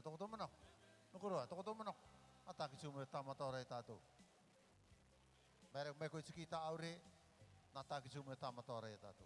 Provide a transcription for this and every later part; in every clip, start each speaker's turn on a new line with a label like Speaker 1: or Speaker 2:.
Speaker 1: tokotomanok. Nukuro, tokotomanok. Ataki sumo tamatore tatu. Merek meko kita aure. Nataki sumo tamatore tatu.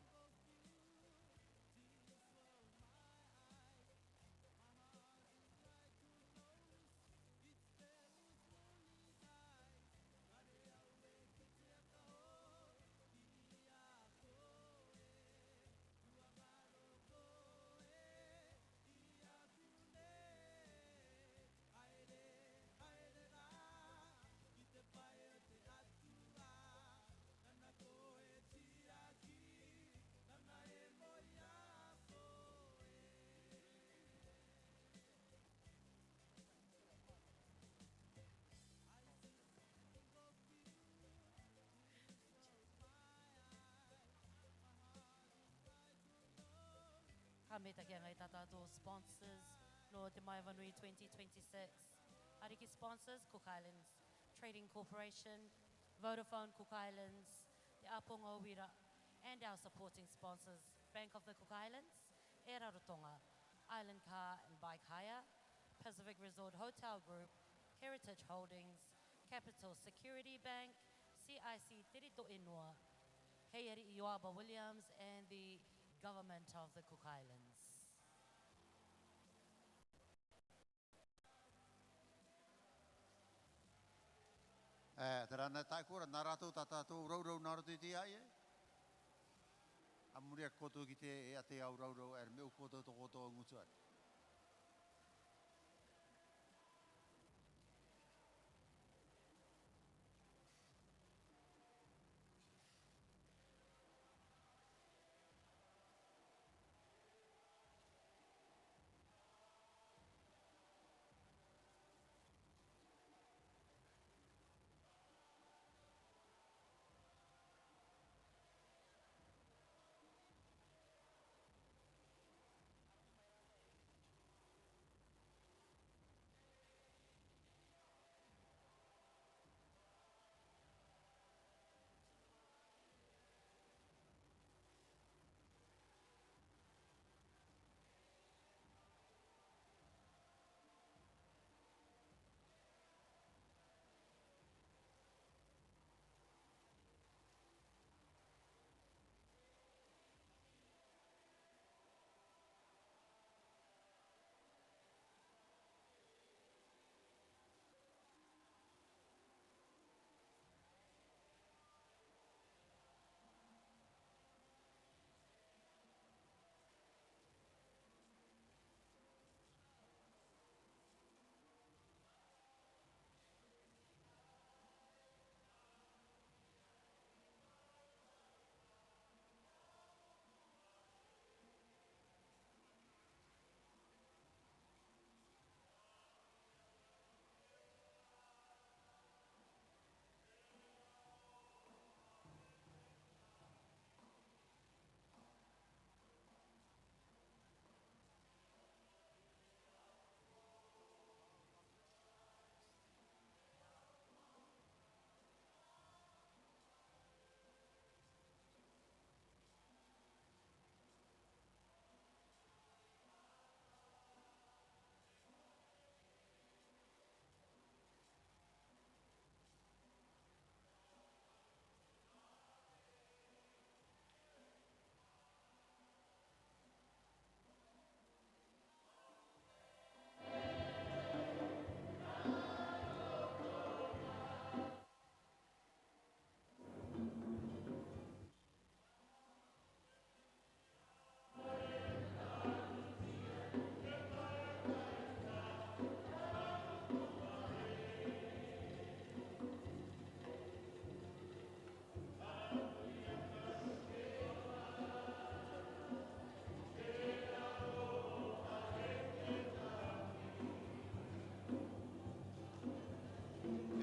Speaker 2: Ka meta kia ngai tātātou sponsors, Lord Te Maeva Nui 2026. Ariki sponsors, Cook Islands Trading Corporation, Vodafone Cook Islands, Te Aponga Wira, and our supporting sponsors, Bank of the Cook Islands, E Rarotonga, Island Car and Bike Hire, Pacific Resort Hotel Group, Heritage Holdings, Capital Security Bank, CIC Tirito Inua, Heieri Iwaba Williams, and the Government of the Cook Islands.
Speaker 1: Terana tai kora narato tatato rau narato te ai. Amuria koto ki te e ate au rau meu koto to koto ngutuat.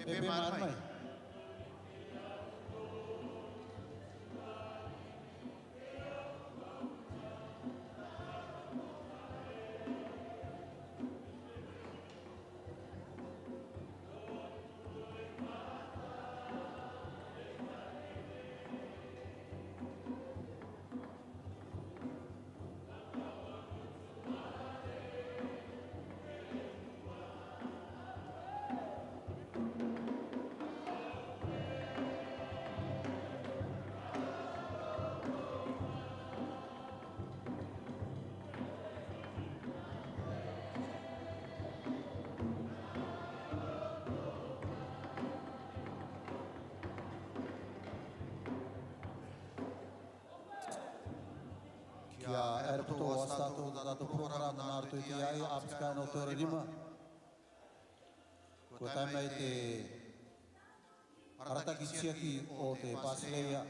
Speaker 1: Pepe Marmai.
Speaker 3: airporto o stato program na arto i ai apska no to rima ko mai te arata ki tsiaki o te pasleia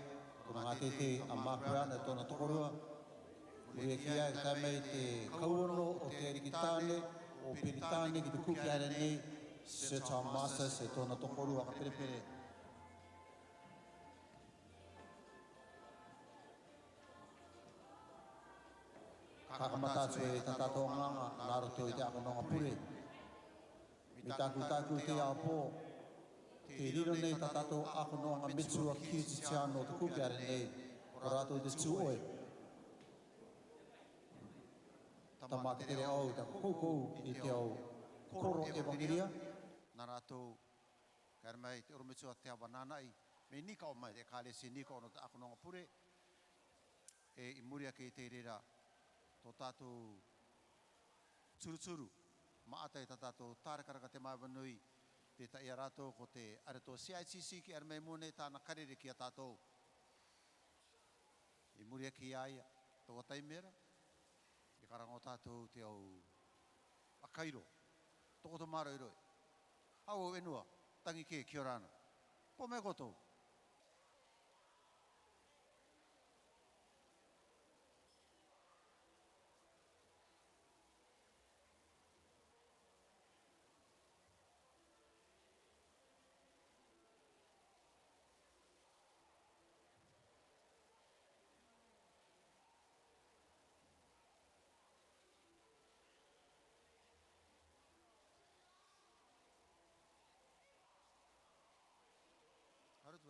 Speaker 3: ko nga te amakra na to na tokorua uri ki ai mai te kauono o te rikitane o piritane ki te kuki are nei se cha masa se to na tokorua ka pere kakamata tsue tatato nganga naruto i te ako nonga pure. Mi taku te apo, te riro nei tatato ako nonga mitsua kiriti tiano te kuki are nei, o rato i te tsu oe. Tamaka tere au, ta koukou i te au koro evangelia.
Speaker 1: Nā rātou, kare mai te urumitsua te awananai, me nika o mai, te kāle se nika o no te ako nonga pure, i muria ke te rera, tō tātou tsuru, maatai tā tātou tārekaraka te Maeva Nui, te ta ia rātou ko te areto CICC ki armei mone tāna karere ki a tātou. I muria ki aia, tō taimera, i karango tātou te au akairo, tōko tō maro i roi. Hau enua, tangi ke, kia rāna. Po me koto. Haru tu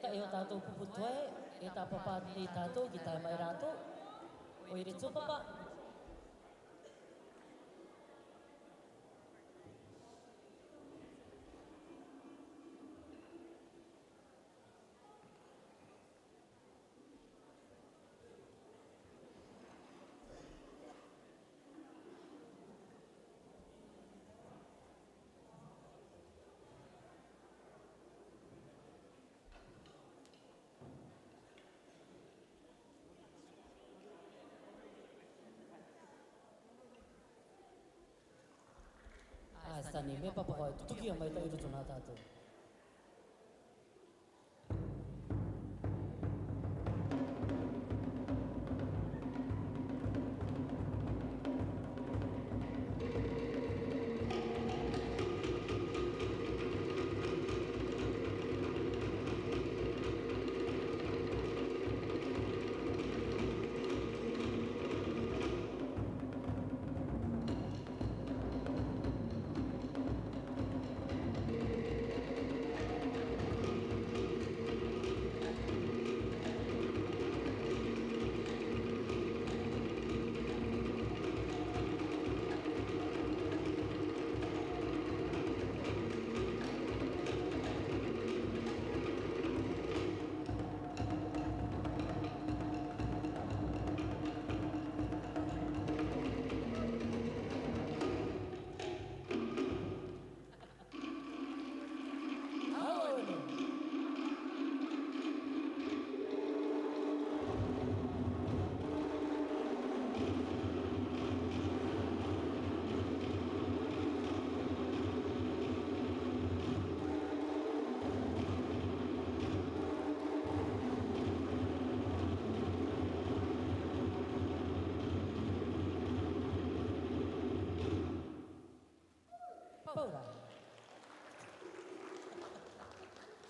Speaker 4: ka e o tātou puputoe, e tā papāti i tātou, ki tai mai rātou. O i re tūpapa. Sani, me papa koe, tuki a mai ta iru tōna tātou.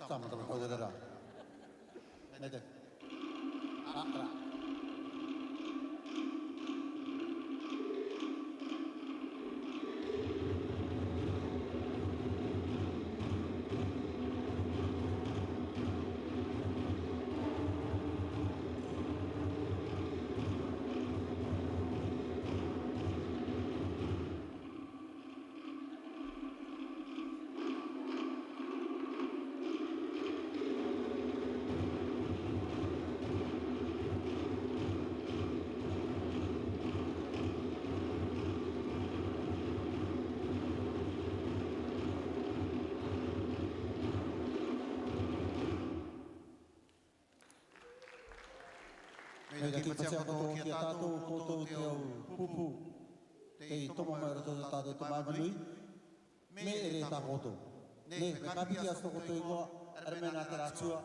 Speaker 3: Sama sama kau dah. Nede. Akra.
Speaker 1: Mei ki pachea koto ki a tātou koto te au pupu te i tomo mai rato tātou te Maeva Nui.
Speaker 3: Me e re tā koto. Ne, me kapiti asto koto ingoa, ar me nā te rātua,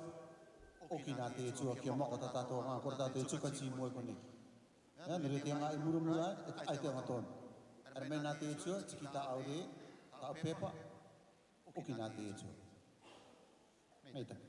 Speaker 3: o ki nā te e tua ki a moko tā tātou ngā kora tātou e tuka ti moe kone. Nere te ngā i murumura, e te ai te ngatona. Ar me nā te e tua, tiki tā au re, tā au pepa, o ki nā te e tua. Meita.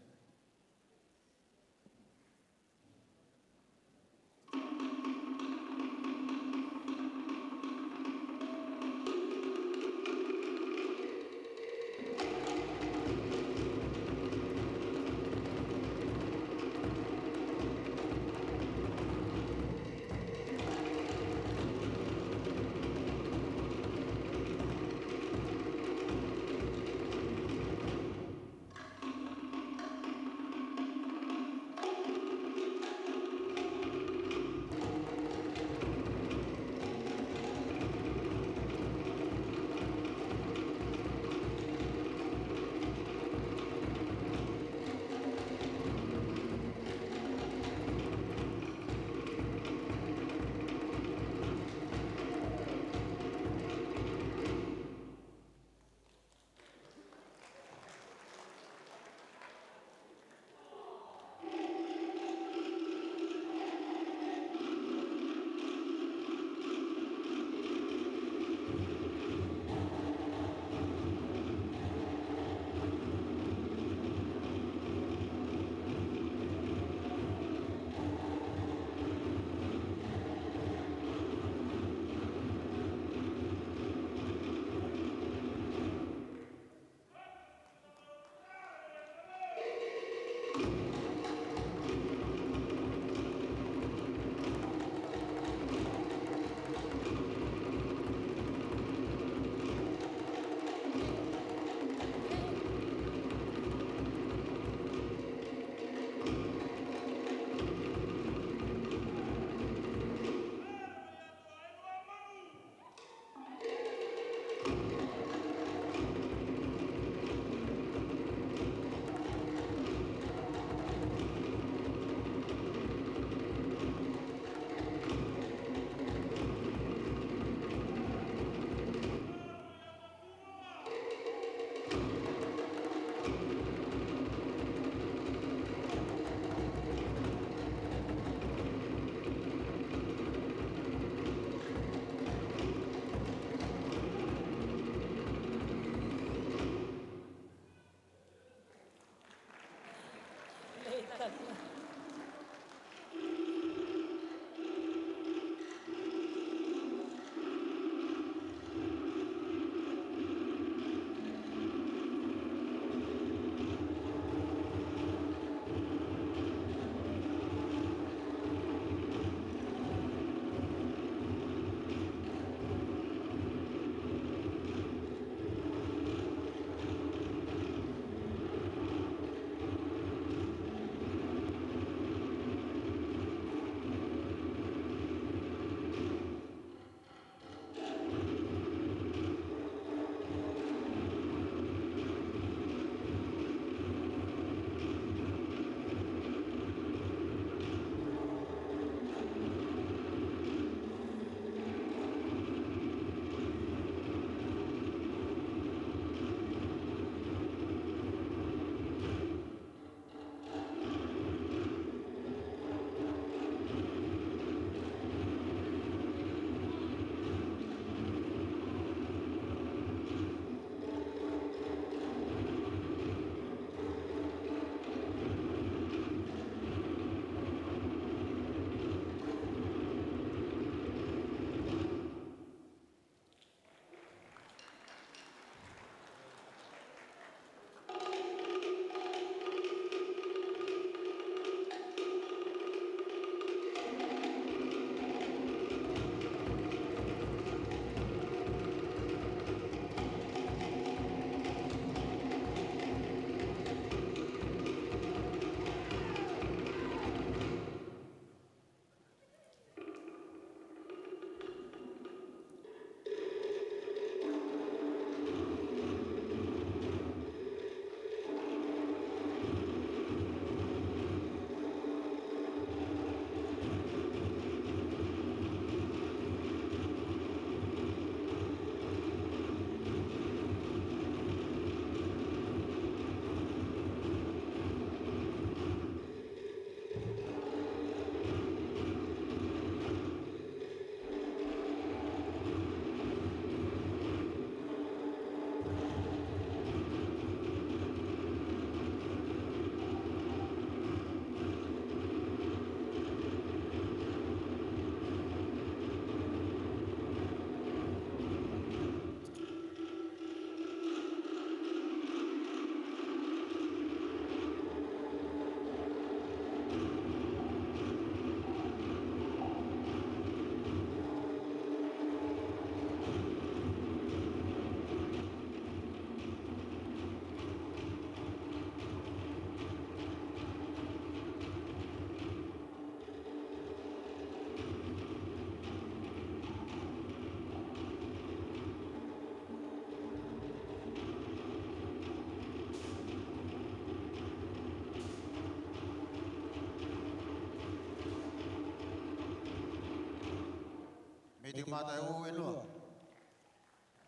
Speaker 1: Me te mata e o e loa.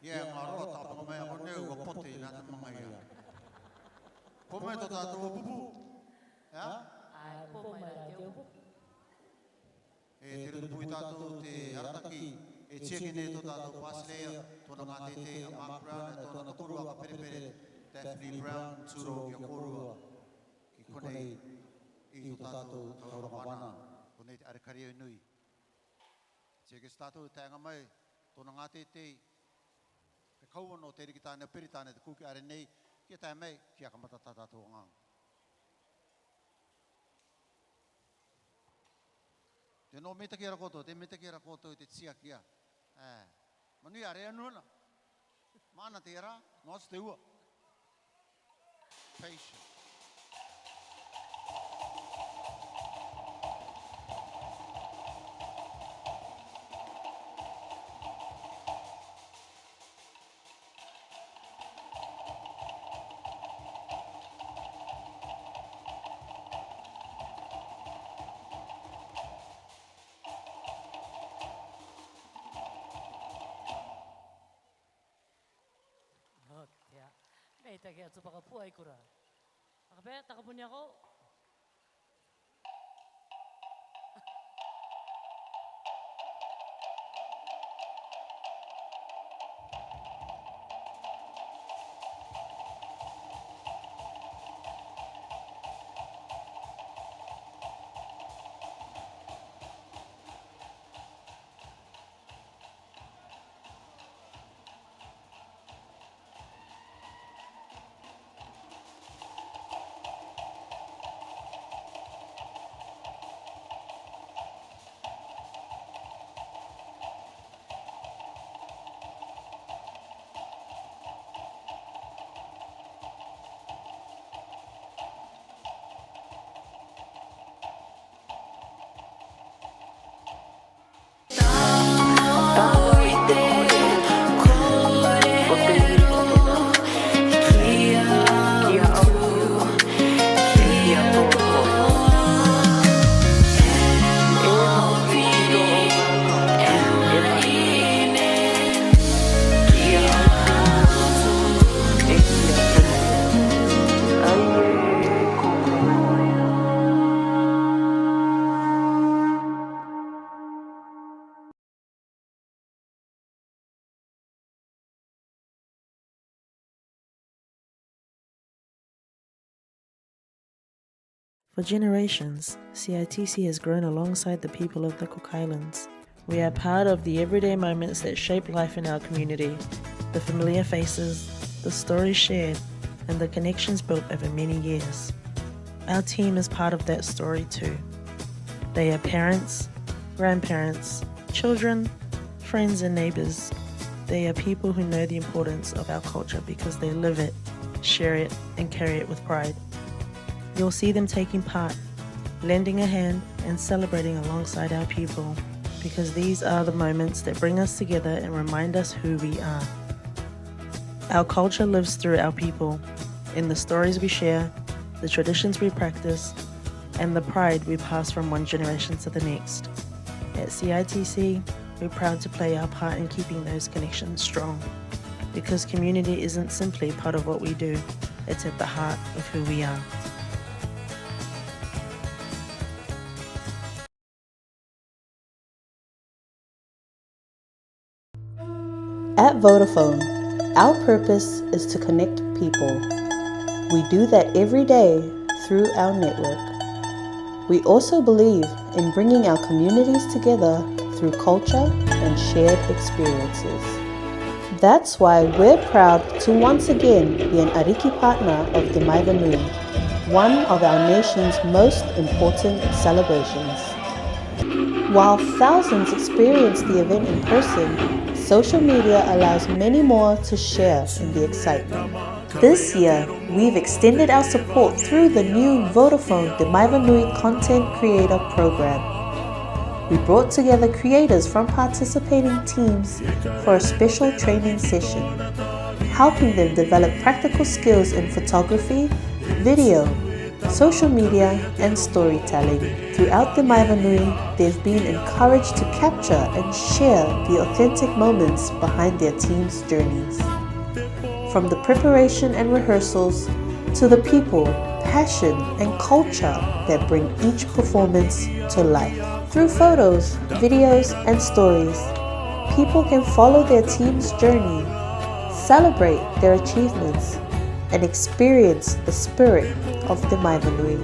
Speaker 1: Ia ngā roa tāpanga mai ako neu wa pote i nāta mga ia. Po mai tō tātou pupu. Ia?
Speaker 4: Ai, po mai rā te upu.
Speaker 1: E te rupu i tātou te arataki. E tieke ne tō tātou Paslea. Tōna ngā tete a Mark Brown. E tōna korua ka perepere. Daphne Brown. Turo ki a korua. Ki konei i tō tātou taurawana. Konei te arekari o nui. Tieke si tātou tēnga mai. Tōna ngā tete. Ke kauano te riki tāne peri tāne te kuki are nei, kia tai mai, kia kamata tātātou ngā. Te no meta kia rakoto, te meta kia rakoto i te tia kia. Manui are anuana. Mana te ara, ngos te ua. Patient.
Speaker 4: Mei take atu pakapua i kura. Akape, takapuni ako.
Speaker 5: For generations, CITC has grown alongside the people of the Cook Islands. We are part of the everyday moments that shape life in our community, the familiar faces, the stories shared, and the connections built over many years. Our team is part of that story too. They are parents, grandparents, children, friends and neighbours. They are people who know the importance of our culture because they live it, share it, and carry it with pride. You'll see them taking part, lending a hand, and celebrating alongside our people, because these are the moments that bring us together and remind us who we are. Our culture lives through our people, in the stories we share, the traditions we practice, and the pride we pass from one generation to the next. At CITC, we're proud to play our part in keeping those connections strong, because community isn't simply part of what we do, it's at the heart of who we are.
Speaker 6: At Vodafone, our purpose is to connect people. We do that every day through our network. We also believe in bringing our communities together through culture and shared experiences. That's why we're proud to once again be an Ariki partner of the Maeva Nui, one of our nation's most important celebrations. While thousands experience the event in person, social media allows many more to share in the excitement. This year, we've extended our support through the new Vodafone the Maeva Nui Content Creator Program. We brought together creators from participating teams for a special training session, helping them develop practical skills in photography, video, social media, and storytelling. Throughout the Maeva Nui, they've been encouraged to capture and share the authentic moments behind their team's journeys. From the preparation and rehearsals to the people, passion, and culture that bring each performance to life. Through photos, videos, and stories, people can follow their team's journey, celebrate their achievements, and experience the spirit of the Maeva Nui.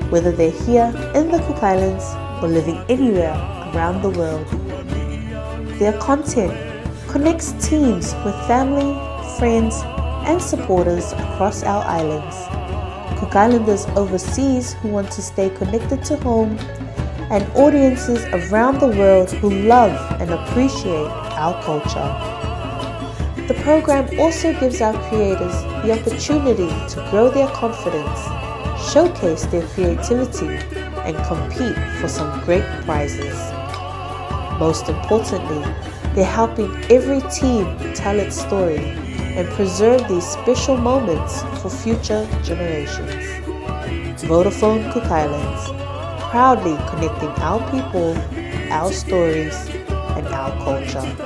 Speaker 6: Whether they're here in the Cook Islands or living anywhere around the world, their content connects teams with family, friends, and supporters across our islands. Cook Islanders overseas who want to stay connected to home, and audiences around the world who love and appreciate our culture. The program also gives our creators the opportunity to grow their confidence, showcase their creativity, and compete for some great prizes. Most importantly, they're helping every team tell its story and preserve these special moments for future generations. Vodafone Cook Islands, proudly connecting our people, our stories, and our culture.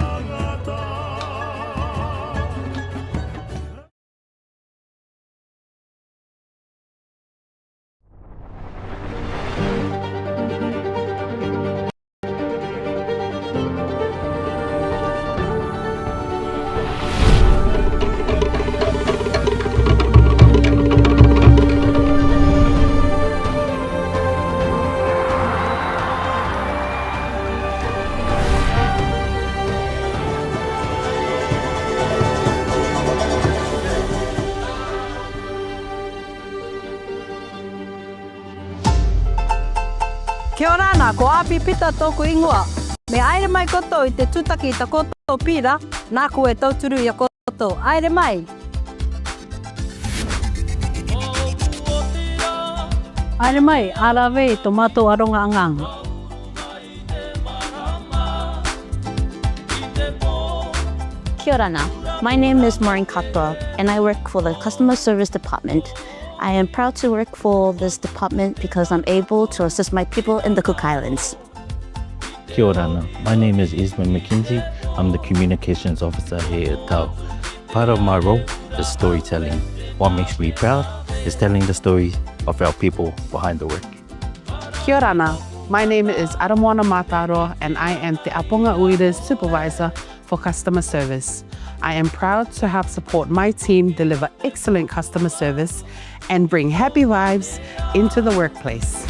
Speaker 7: Kia ora nā, ko api pita tōku ingoa. Me aere mai koto I te tutaki I ta koto pira, nā koe tauturu I a koto. Aere mai. Aere mai, arawe I tō mātou aronga anganga.
Speaker 8: Kia ora nā. My name is Maureen Katoa, and I work for the Customer Service Department. I am proud to work for this department because I'm able to assist my people in the Cook Islands.
Speaker 9: Kia ora nā. My name is Esmond McKenzie. I'm the Communications Officer here at Tau. Part of my role is storytelling. What makes me proud is telling the story of our people behind the work.
Speaker 10: Kia ora nā. My name is Aramoana Mataro, and I am Te Aponga Uire's Supervisor for Customer Service. I am proud to help support my team deliver excellent customer service and bring happy vibes into the workplace.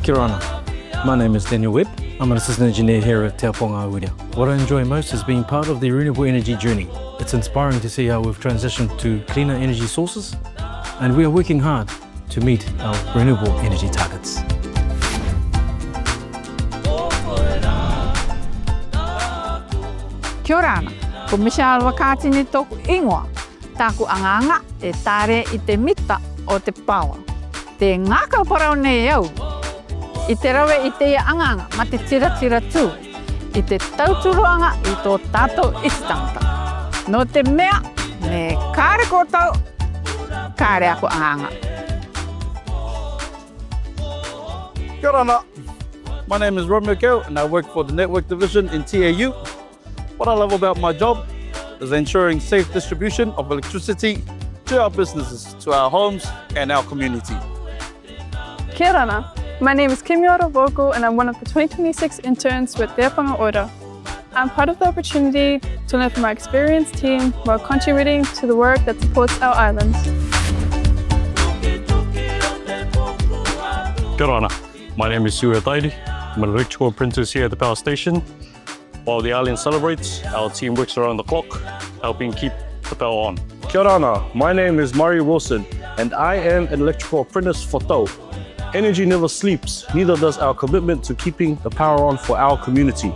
Speaker 11: Kia ora nā. My name is Daniel Webb. I'm an assistant engineer here at Te Aponga Uire. What I enjoy most is being part of the renewable energy journey. It's inspiring to see how we've transitioned to cleaner energy sources, and we are working hard to meet our renewable energy targets.
Speaker 12: Kia ora ana, ko Michelle Wakati ni tōku ingoa. Tāku anganga e tāre I te mita o te pawa. Te ngākau parau nei au. I te rawe I te ia anganga ma te tira tū. I te tauturuanga I tō tātou ititangata. No te mea, me kāre kōtau, kāre aku anganga.
Speaker 11: Kia ora nā. My name is Romeo Gale, and I work for the Network Division in TAU. What I love about my job is ensuring safe distribution of electricity to our businesses, to our homes and our community.
Speaker 13: Kia ora nā. My name is Kimiora Voko, and I'm one of the 2026 interns with Te Aponga Ora. I'm proud of the opportunity to learn from my experienced team while contributing to the work that supports our islands.
Speaker 14: Kia ora nā. My name is Sue Tairi. I'm an electrical apprentice here at the power station. While the island celebrates, our team works around the clock, helping keep the power on.
Speaker 15: Kia ora nā. My name is Murray Wilson, and I am an electrical apprentice for Tau. Energy never sleeps, neither does our commitment to keeping the power on for our community.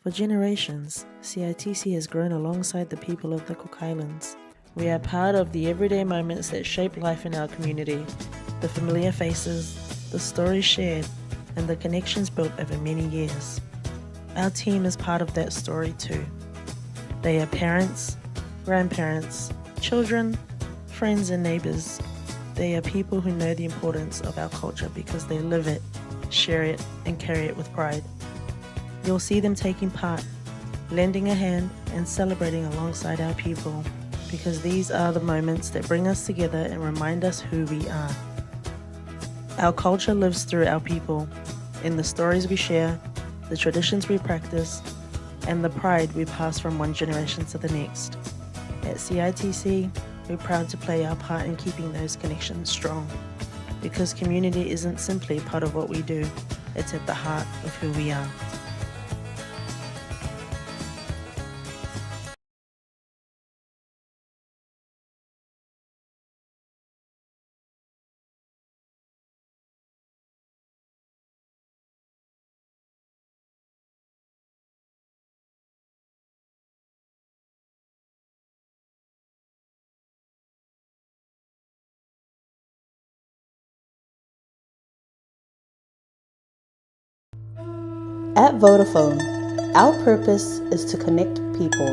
Speaker 5: For generations, CITC has grown alongside the people of the Cook Islands. We are part of the everyday moments that shape life in our community, the familiar faces, the stories shared, and the connections built over many years. Our team is part of that story too. They are parents, grandparents, children, friends and neighbours. They are people who know the importance of our culture because they live it, share it, and carry it with pride. You'll see them taking part, lending a hand, and celebrating alongside our people, because these are the moments that bring us together and remind us who we are. Our culture lives through our people, in the stories we share, the traditions we practice, and the pride we pass from one generation to the next. At CITC, we're proud to play our part in keeping those connections strong, because community isn't simply part of what we do, it's at the heart of who we are.
Speaker 6: At Vodafone, our purpose is to connect people.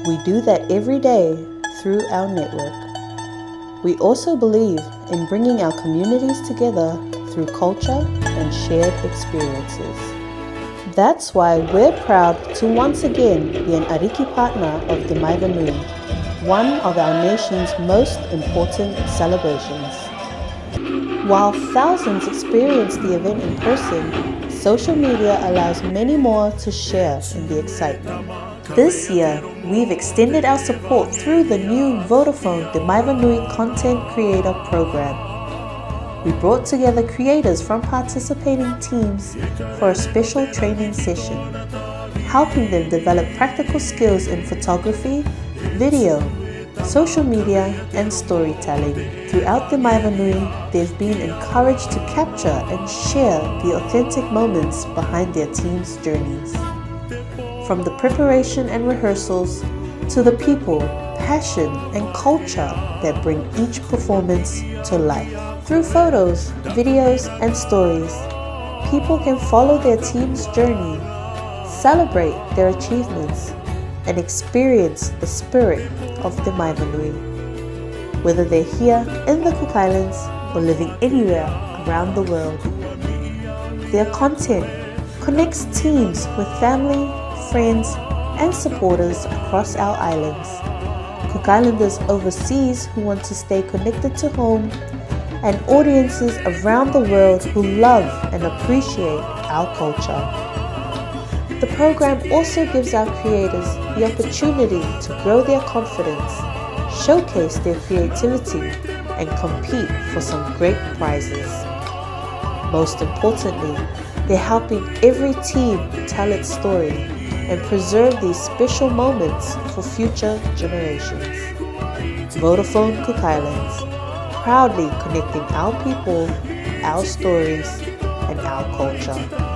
Speaker 6: We do that every day through our network. We also believe in bringing our communities together through culture and shared experiences. That's why we're proud to once again be an Ariki partner of the Maeva Nui, one of our nation's most important celebrations. While thousands experience the event in person, social media allows many more to share in the excitement. This year, we've extended our support through the new Vodafone the Maeva Nui Content Creator Program. We brought together creators from participating teams for a special training session, helping them develop practical skills in photography, video, social media, and storytelling. Throughout the Maeva Nui, they've been encouraged to capture and share the authentic moments behind their team's journeys. From the preparation and rehearsals to the people, passion, and culture that bring each performance to life. Through photos, videos, and stories, people can follow their team's journey, celebrate their achievements, and experience the spirit of the Maeva Nui. Whether they're here in the Cook Islands or living anywhere around the world, their content connects teams with family, friends, and supporters across our islands, Cook Islanders overseas who want to stay connected to home, and audiences around the world who love and appreciate our culture. The program also gives our creators the opportunity to grow their confidence, showcase their creativity, and compete for some great prizes. Most importantly, they're helping every team tell its story and preserve these special moments for future generations. Vodafone Cook Islands, proudly connecting our people, our stories, and our culture.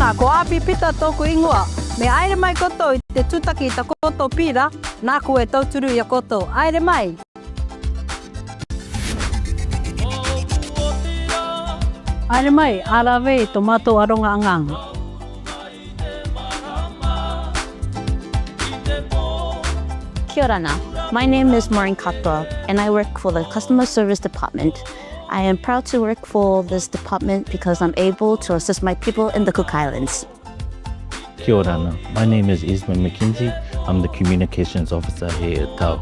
Speaker 7: Nā ko api pita tōku ingoa. Me aere mai koto I te tutaki ta koto pira, nā koe tauturu ia koto. Aere mai! Aere mai, arawe I tomato aronga anganga.
Speaker 8: Kia ora na. My name is Maureen Katoa, and I work for the customer service department. I am proud to work for this department because I'm able to assist my people in the Cook Islands.
Speaker 9: Kia ora na. My name is Ismail McKinsey. I'm the communications officer here at Tau.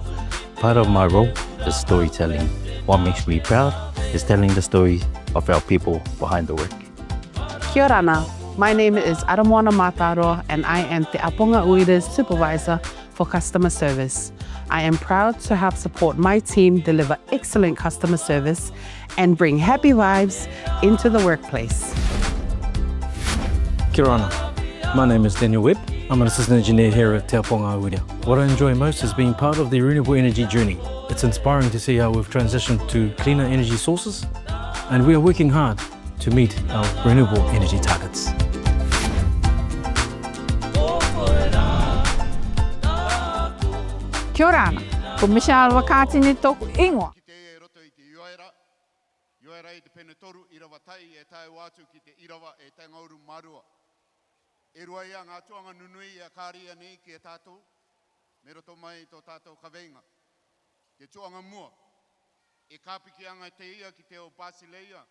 Speaker 9: Part of my role is storytelling. What makes me proud is telling the stories of our people behind the work.
Speaker 10: Kia ora na. My name is Aramoana Mataro, and I am Te Aponga Uira's supervisor for customer service. I am proud to help support my team deliver excellent customer service and bring happy vibes into the workplace.
Speaker 11: Kia ora na. My name is Daniel Webb. I'm an assistant engineer here at Te Aponga Uira. What I enjoy most is being part of the renewable energy journey. It's inspiring to see how we've transitioned to cleaner energy sources, and we are working hard to meet our renewable energy targets.
Speaker 12: Kia ora ana, ko Michelle Wakati ni tōku ingoa.
Speaker 1: Ki te e roto I te Ioera I te pene toru I rawa tai e tai wātu ki te irawa e tai ngauru marua. E rua ia ngā tuanga nunui a kāria nei ki e tātou, me roto mai tō tātou kaweinga. Te tuanga mua, e kāpiki anga te ia ki te o Basileia,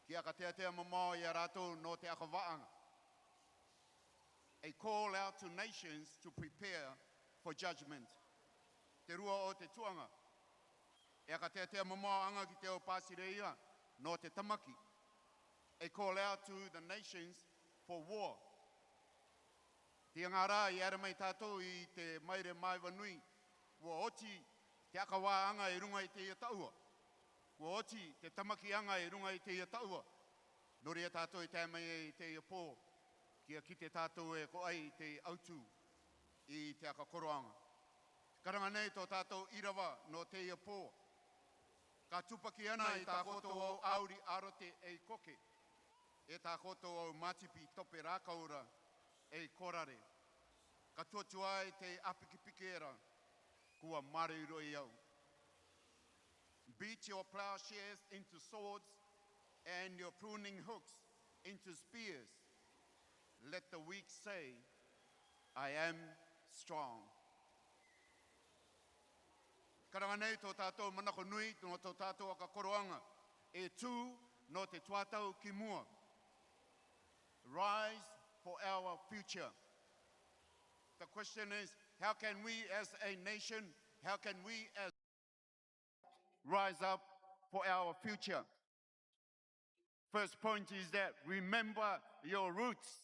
Speaker 1: ki aka tea mamao I a rātou no te aka waanga. A call out to nations to prepare for judgment. Te rua o te tuanga. E aka tea mamao anga ki te o Pasireia no te tamaki. A call out to the nations for war. Te angara I ara mai tātou I te maire Maeva Nui. Ua oti te aka wā anga I runga I te ia taua. Ua oti te tamaki anga I runga I te ia taua. Nori a tātou I te mai I te ia pō. Kia ki te tātou e ko ai te autu I te aka koroanga. Karanga nei tō tātou irawa no te ia pō. Ka tupaki ana I tā koto au auri arote e koke. E tā koto au matipi tope rākaura e korare. Ka tuatua ai te apikipikera kua mariro I au. Beat your plowshares into swords and your pruning hooks into spears. Let the weak say, I am strong. Karanga nei tō tātou manako nui, no tō tātou aka koroanga, e tū no te tuatau ki mua. Rise for our future. The question is, how can we as a nation, how can we as rise up for our future? First point is that remember your roots.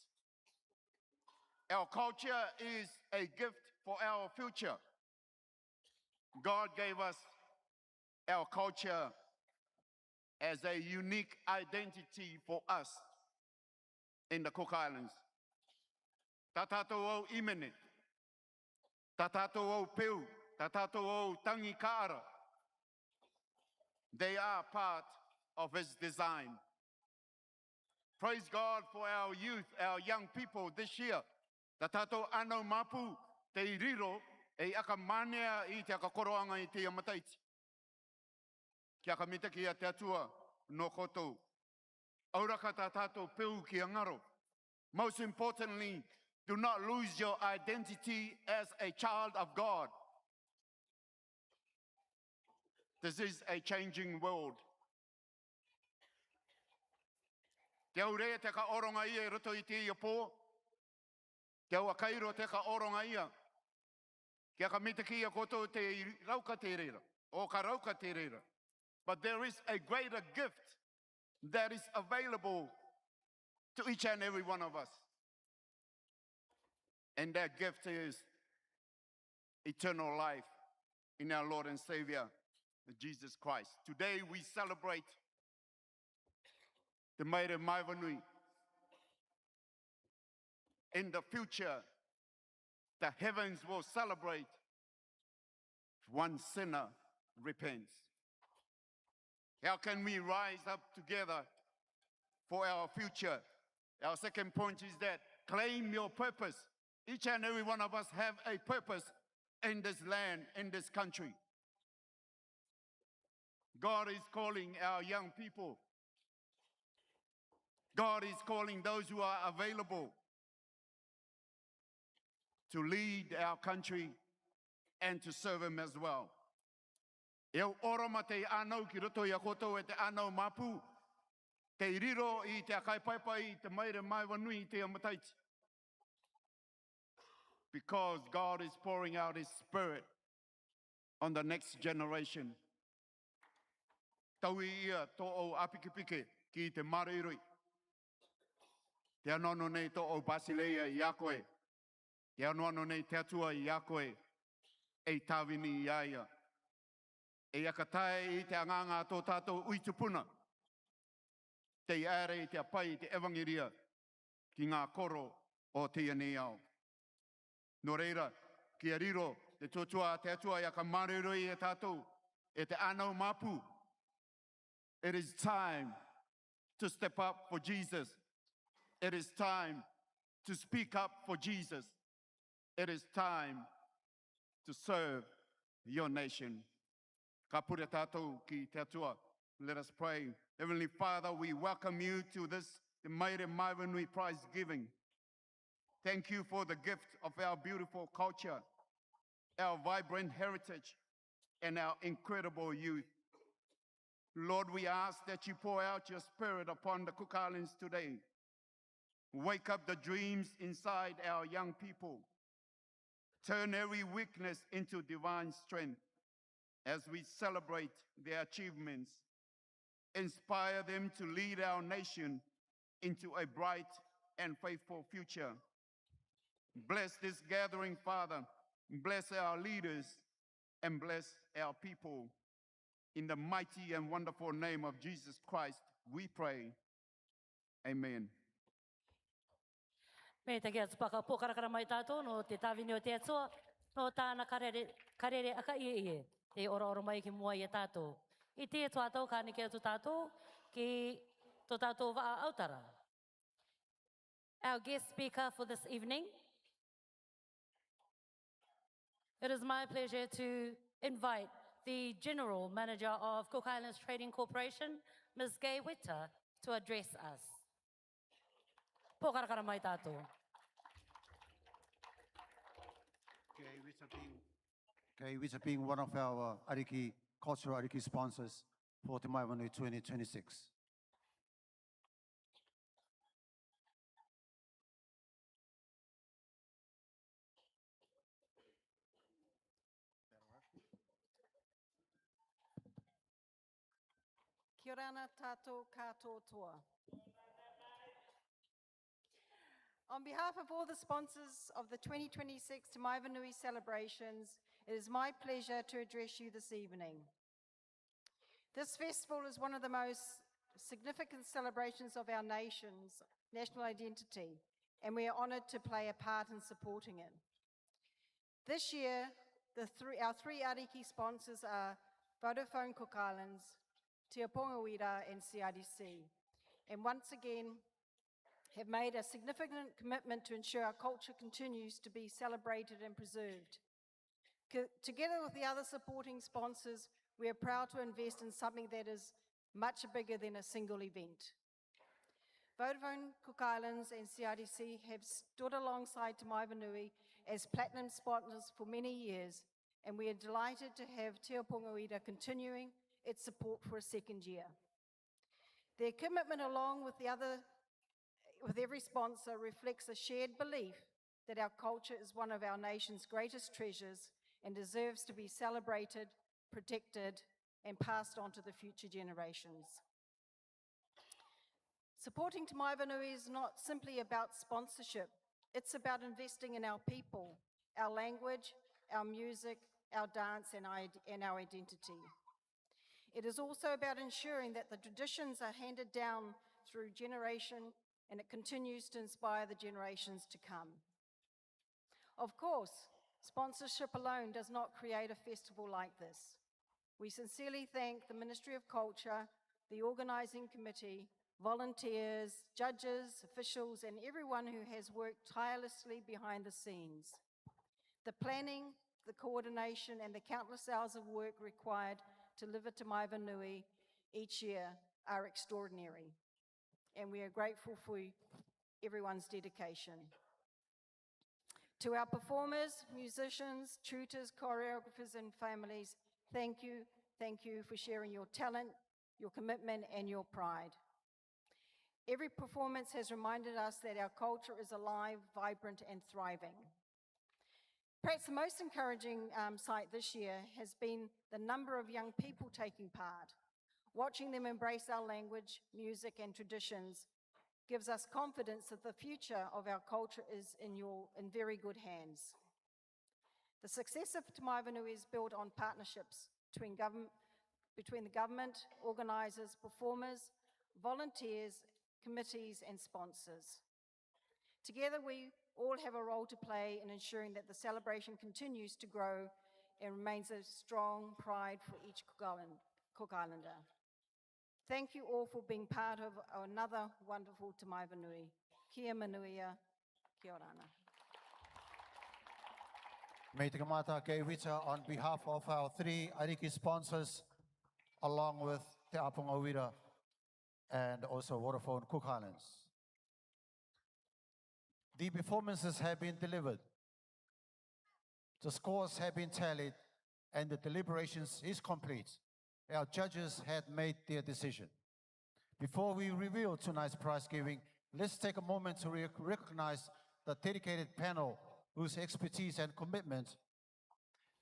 Speaker 1: Our culture is a gift for our future. God gave us our culture as a unique identity for us in the Cook Islands. Tā tātou au imene, tā tātou au peu, tā tātou au tangi kāra. They are part of His design. Praise God for our youth, our young people this year. Tā tātou anau mapu, te riro, e aka manea I te aka koroanga I te amataiti. Ki aka mitaki a te atua no kotou. Auraka tā tātou peu ki angaro. Most importantly, do not lose your identity as a child of God. This is a changing world. Te au rea te ka oronga ia I roto I te ia pō. Te au akairo te ka oronga ia. Kia ka mitaki a koto te rauka te reira, o ka rauka te reira. But there is a greater gift that is available to each and every one of us. And that gift is eternal life in our Lord and Savior, Jesus Christ. Today we celebrate the mighty Maeva Nui. In the future, the heavens will celebrate if one sinner repents. How can we rise up together for our future
Speaker 16: Our second point is that claim your purpose. Each and every one of us have a purpose in this land, in this country. God is calling our young people. God is calling those who are available to lead our country and to serve Him as well. Eu oro ma te anau ki roto i a kotou e te anau mapu, te riro i te akaipaipai i te maire Maeva Nui i te amataiti. Because God is pouring out His Spirit on the next generation. Taui ia to o apikipike ki te mariroi. Te anono nei to o Basileia i a koe. Te anono nei te atua i a koe. E tāwini i aia. E akatae i te anganga tō tātou uitupuna. Te ere i te apai i te evangeria ki ngā koro o te ianei au. Nō reira, ki a riro te tōtua te atua i a ka mareroi e tātou e te anau mapu. It is time to step up for Jesus. It is time to speak up for Jesus. It is time to serve your nation. Ka pure tātou ki te atua. Let us pray. Heavenly Father, we welcome you to this Maire Maeva Nui prize giving. Thank you for the gift of our beautiful culture, our vibrant heritage, and our incredible youth. Lord, we ask that you pour out your Spirit upon the Cook Islands today. Wake up the dreams inside our young people. Turn every weakness into divine strength as we celebrate their achievements. Inspire them to lead our nation into a bright and faithful future. Bless this gathering, Father. Bless our leaders and bless our people. In the mighty and wonderful name of Jesus Christ, we pray. Amen.
Speaker 4: Me te kia tupaka pōkarakara mai tātou no te tāwini o te atua, no tāna karere aka ie, te oro mai ki mua i tātou. I te tātou kāne kia tu tātou, ki tō tātou waa autara. Our guest speaker for this evening, it is my pleasure to invite the General Manager of Cook Islands Trading Corporation, Ms. Gay Witter, to address us. Pōkarakara mai tātou.
Speaker 1: Gay Witter being one of our Ariki, cultural Ariki sponsors for Te Maeva Nui 2026.
Speaker 17: Kia ora tātou katoa. On behalf of all the sponsors of the 2026 Te Maeva Nui celebrations, it is my pleasure to address you this evening. This festival is one of the most significant celebrations of our nation's national identity, and we are honoured to play a part in supporting it. This year, our three Ariki sponsors are Vodafone Cook Islands, Te Aponga Wira and CIDC, and once again have made a significant commitment to ensure our culture continues to be celebrated and preserved. Together with the other supporting sponsors, we are proud to invest in something that is much bigger than a single event. Vodafone Cook Islands and CIDC have stood alongside Te Maeva Nui as platinum sponsors for many years, and we are delighted to have Te Aponga Wira continuing its support for a second year. Their commitment, along with every sponsor, reflects a shared belief that our culture is one of our nation's greatest treasures and deserves to be celebrated, protected, and passed on to the future generations. Supporting Te Maeva Nui is not simply about sponsorship, it's about investing in our people, our language, our music, our dance, and our identity. It is also about ensuring that the traditions are handed down through generation and it continues to inspire the generations to come. Of course, sponsorship alone does not create a festival like this. We sincerely thank the Ministry of Culture, the organising committee, volunteers, judges, officials, and everyone who has worked tirelessly behind the scenes. The planning, the coordination, and the countless hours of work required to deliver to Maeva Nui each year are extraordinary, and we are grateful for everyone's dedication. To our performers, musicians, tutors, choreographers, and families, thank you for sharing your talent, your commitment, and your pride. Every performance has reminded us that our culture is alive, vibrant, and thriving. Perhaps the most encouraging sight this year has been the number of young people taking part. Watching them embrace our language, music, and traditions gives us confidence that the future of our culture is in very good hands. The success of Te Maeva Nui is built on partnerships between the government, organisers, performers, volunteers, committees, and sponsors. Together, we all have a role to play in ensuring that the celebration continues to grow and remains a strong pride for each Cook Islander. Thank you all for being part of another wonderful Te Maeva Nui. Kia manuia, kia orana.
Speaker 3: Me te kamata ke wita on behalf of our 3 Ariki sponsors, along with Te Aponga Wira and also Vodafone Cook Islands. The performances have been delivered. The scores have been tallied and the deliberations is complete. Our judges had made their decision. Before we reveal tonight's prize giving, let's take a moment to recognize the dedicated panel whose expertise and commitment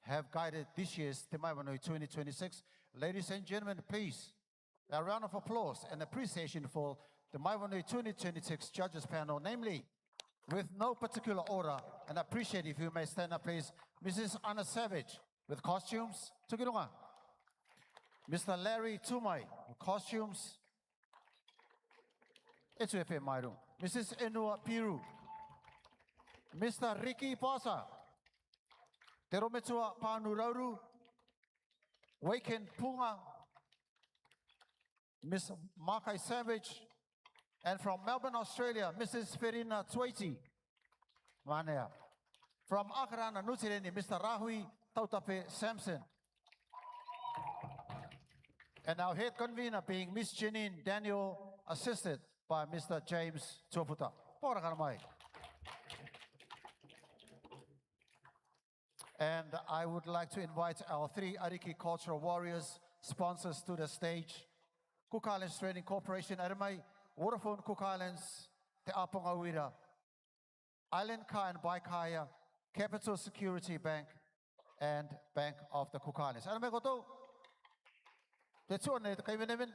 Speaker 3: have guided this year's Te Maeva Nui 2026. Ladies and gentlemen, please, a round of applause and appreciation for the Maeva Nui 2026 judges panel, namely, with no particular order, and appreciate if you may stand up, please, Mrs. Anna Savage with costumes, Tukirunga. Mr. Larry Tumai, costumes, Etsuefe Mairu. Mrs. Enua Piru. Mr. Ricky Posa. Te Rometua Panurauru. Waken Punga. Miss Makai Savage. And from Melbourne, Australia, Mrs. Ferina Twaiti. Manea. From Akarana Nutireni, Mr. Rahui Tautape Sampson. And our head convener being Miss Janine Daniel, assisted by Mr. James Choputa. And I would like to invite our 3 Ariki cultural warriors, sponsors to the stage. Cook Islands Training Corporation, Aramai, Vodafone Cook Islands, Te Aponga Wira, Island Car and Bike Hire, Capital Security Bank, and Bank of the Cook Islands. Aramai koto. Te tuane te kaiwenewen.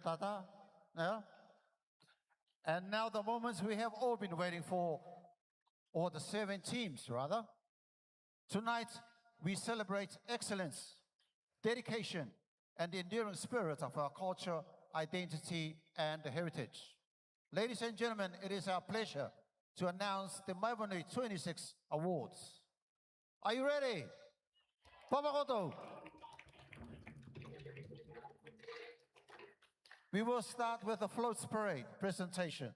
Speaker 3: Tata. Yeah? And now the moments we have all been waiting for, or the 7 teams rather. Tonight, we celebrate excellence, dedication, and the enduring spirit of our culture, identity, and heritage. Ladies and gentlemen, it is our pleasure to announce the Maeva Nui 26 awards. Are you ready? Papakoto. We will start with the floats parade presentation.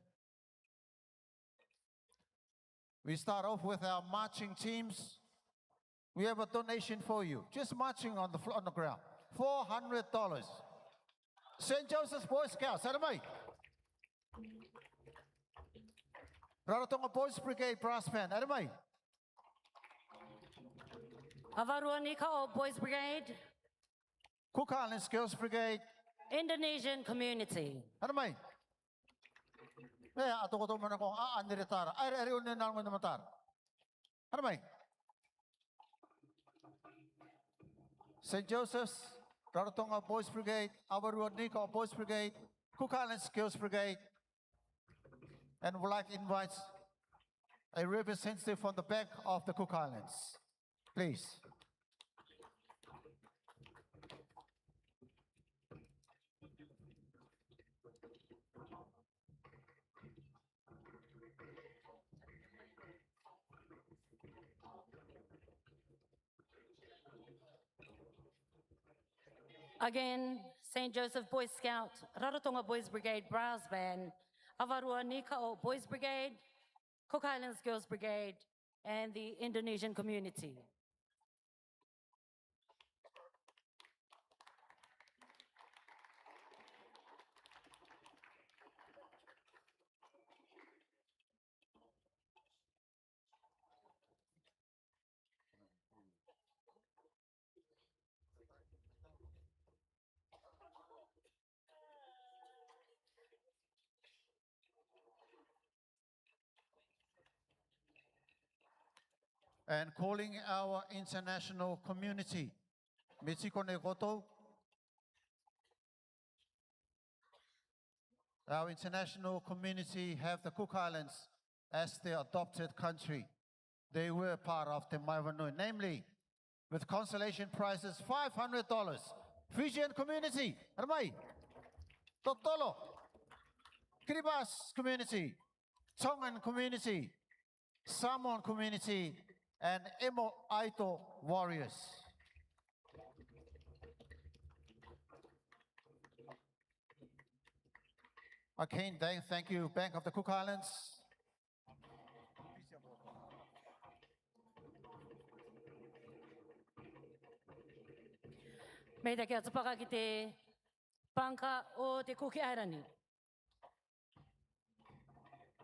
Speaker 3: We start off with our marching teams. We have a donation for you, just marching on the ground. $400. St. Joseph's Boy Scouts, Adamai. Rarotonga Boys Brigade Brass Band, Adamai.
Speaker 4: Avaruanika Boys Brigade.
Speaker 3: Cook Islands Girls Brigade.
Speaker 4: Indonesian Community.
Speaker 3: Adamai. ato ko to mana ko aniretara. Ay unin na ng matar. Ano ba? St. Joseph's, Rarotonga Boys Brigade, Awaruanika Boys Brigade, Cook Islands Girls Brigade, and would like to invite a representative from the back of the Cook Islands. Please.
Speaker 4: Again, St. Joseph Boy Scout, Rarotonga Boys Brigade Brass Band, Avarua Nikao Boys Brigade, Cook Islands Girls Brigade, and the Indonesian community.
Speaker 3: And calling our international community, Mitsiko Negoto, our international community have the Cook Islands as their adopted country. They were part of the Maeva Nui, namely with consolation prizes $500. Fijian community, Ramai, Totolo, Kiribati community, Tongan community, Samoan community, and Emo Aito warriors. Again, thank you, Bank of the Cook Islands.
Speaker 4: May da kia tupaka ki te banka o te Kuki Airani.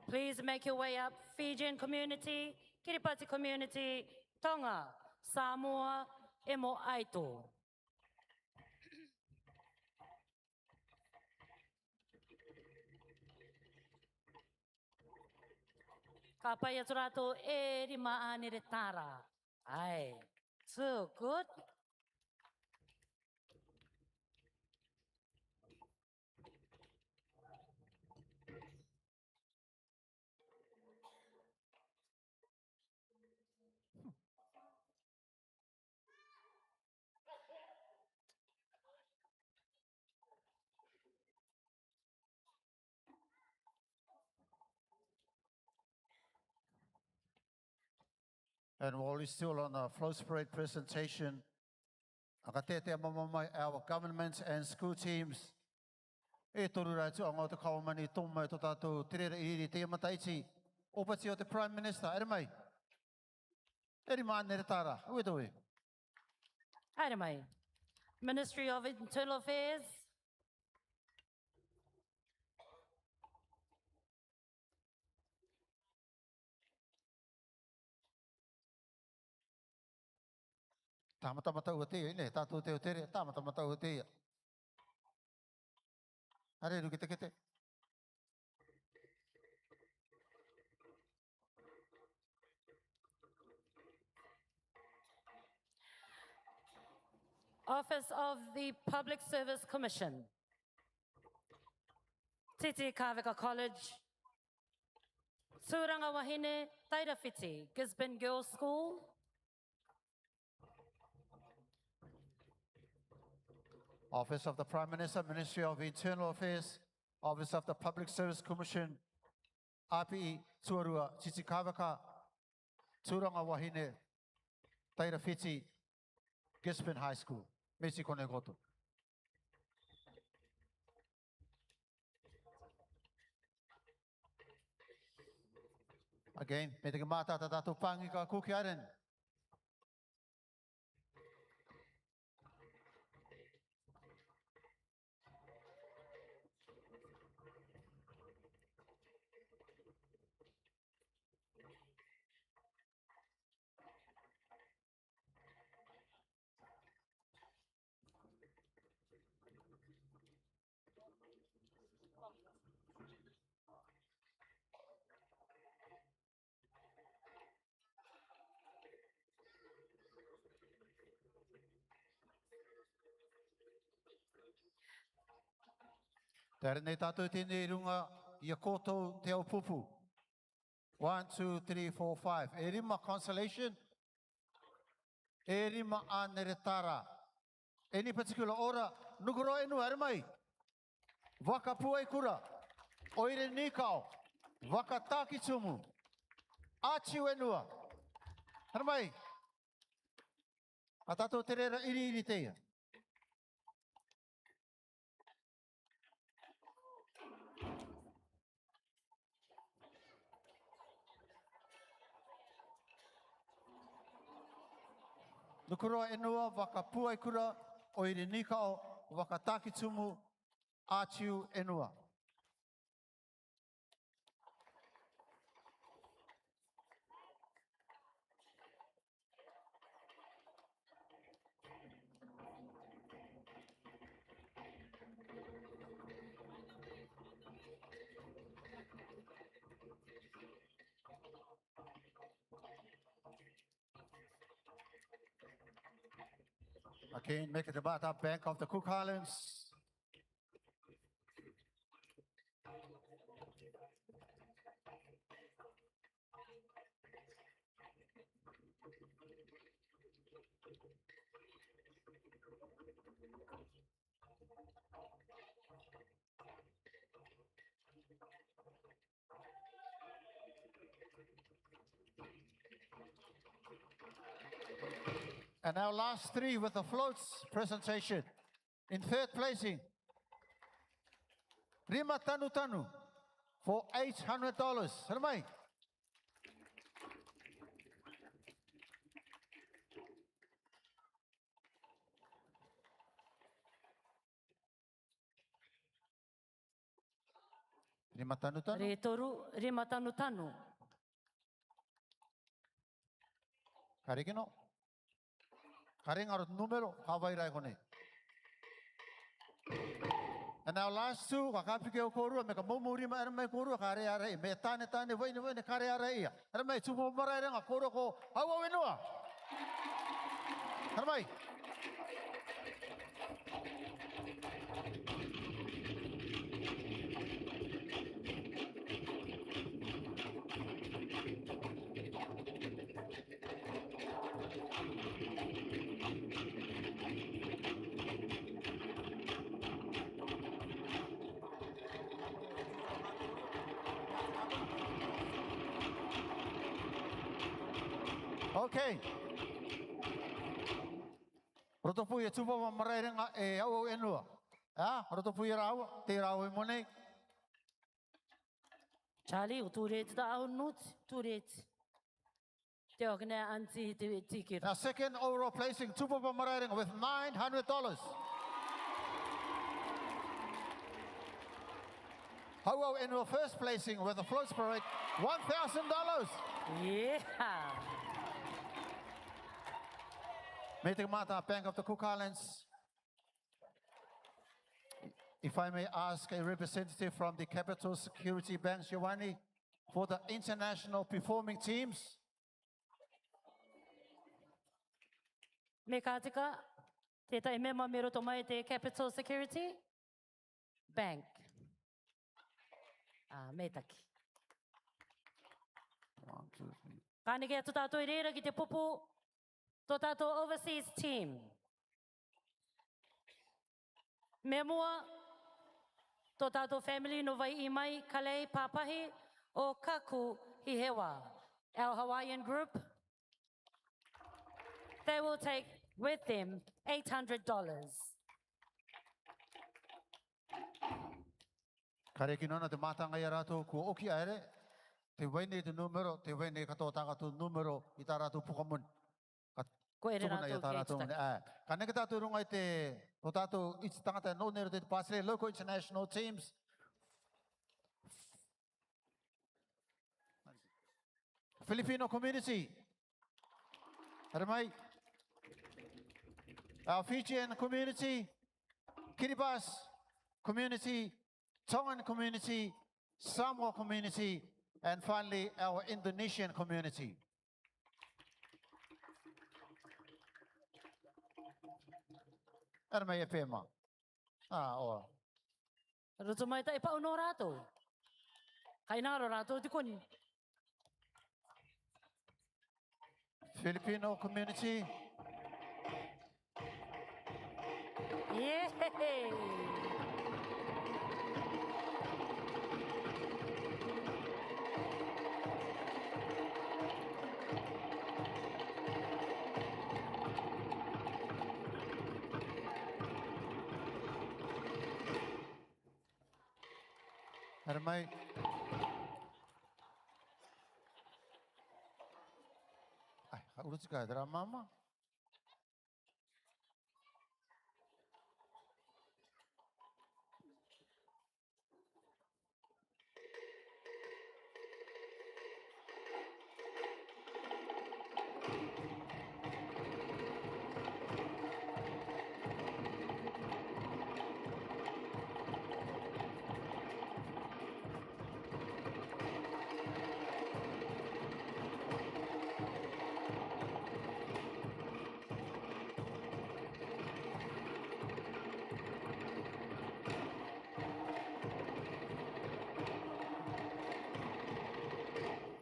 Speaker 4: Please make your way up, Fijian community, Kiribati community, Tonga, Samoa, Emo Aito. Ka pai atu rātou e rima ane re tara. Ai, so good.
Speaker 3: And while we're still on the float parade presentation, our government and school teams, e toru rai tu anga o te kawamani tōmai tō tātou tirera iri te amataiti, opati o te Prime Minister, ere mai? Ere mai nere tāra, ue tō e?
Speaker 4: Ere mai. Ministry of Internal Affairs.
Speaker 3: Tāmatamata ua te ne, tātou te o tere, tāmatamata ua te ia. Are ru kete kete.
Speaker 4: Office of the Public Service Commission. Titi Kavika College. Suranga Wahine, Tairawhiti, Gisborne Girls School.
Speaker 3: Office of the Prime Minister, Ministry of Internal Affairs, Office of the Public Service Commission, API, Tuarua, Titi Kavika, Turanga Wahine, Tairawhiti, Gisborne High School. Mesi kone koto. Again, me te ka mata tātou pāngi ka Kuki Island. Tere nei tātou tēnei runga i a kōtou te au pupu. 1, 2, 3, 4, 5. E rima consolation. E rima aneretara. Any particular ora, nukuro enu armai. Waka puai kura. Oire nikao. Waka taki tumu. Atiu enua. Armai. A tātou te rera iri teia. Nukuro enua, waka puai kura, oire nikao, waka taki tumu, atiu enua. Again, make it about our Bank of the Cook Islands. And our last three with the floats presentation. In third placing, Rima Tanu Tanu for $800. Ramai. Rima Tanu Tanu.
Speaker 4: Re toru, rima tanu tanu.
Speaker 3: Karikino. Karing arut numero hawai rai kone. And our last two, kakapike o korua, me ka momuri ma ermai korua kare are, me tane voine kare are ia. Ermai tupo marai renga korua ko hawa wenua. Ermai. Okay. Rotopu e tupa marai renga e au enua. Rotopu e rau, te rau e monei.
Speaker 4: Charlie, o tūreti ta au nuti, tūreti. Te okene anti te tikira.
Speaker 3: Our second overall placing, tupa marai renga with $900. Hauau enua first placing with the floats parade, $1,000.
Speaker 4: Yeah.
Speaker 3: Me te mata Bank of the Cook Islands. If I may ask a representative from the Capital Security Bank, Giovanni, for the international performing teams.
Speaker 4: Me kātika, tētai mema me roto mai te Capital Security Bank. Me taki.
Speaker 3: 1, 2, 3.
Speaker 4: Kāneke atu tātou I reira ki te pupu, tō tātou overseas team. Me mua, tō tātou family no vai I mai kalei pāpahi o kaku hi hewa. Our Hawaiian group, they will take with them $800.
Speaker 3: Kare ki nona te matanga I rātou kua oki aere, te waine te numero, te waine katoa tākatu numero I tā rātou pukamun.
Speaker 4: Ko ere
Speaker 3: Tukuna I
Speaker 4: rātou
Speaker 3: tā
Speaker 4: ki
Speaker 3: rātou
Speaker 4: tutaki.
Speaker 3: mene. Ka neke tātou runga I te, o tātou iti tangata no nero te pāsere, local international teams. Filipino community. Ramai. Our Fijian community, Kiribati community, Tongan community, Samoa community, and finally our Indonesian community. Ramai e pēma.
Speaker 4: Roto mai ta ipa uno rato. Kainaro rato di koni.
Speaker 1: Filipino community.
Speaker 4: Yeah.
Speaker 1: Hermai. Ai, urut ka dra mama.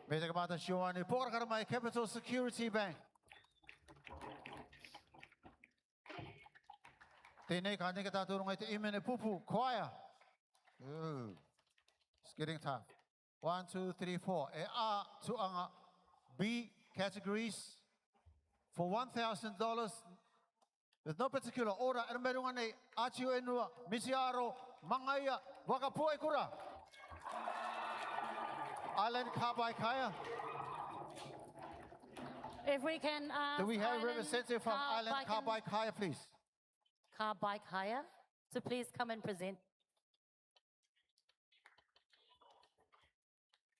Speaker 1: Meta kamata shiwani por karmai Capital Security Bank. Tene kani kita turun itu imene pupu choir. It's getting tough. 1, 2, 3, 4. A to anga B categories for $1,000 with no particular order. Ermerungane achiu enua misiaro mangaya wakapoi kura. Island Kabai Kaya.
Speaker 4: If we can
Speaker 1: Do we have a representative from Island Kabai Kaya, please?
Speaker 4: Kabai Kaya, to please come and present.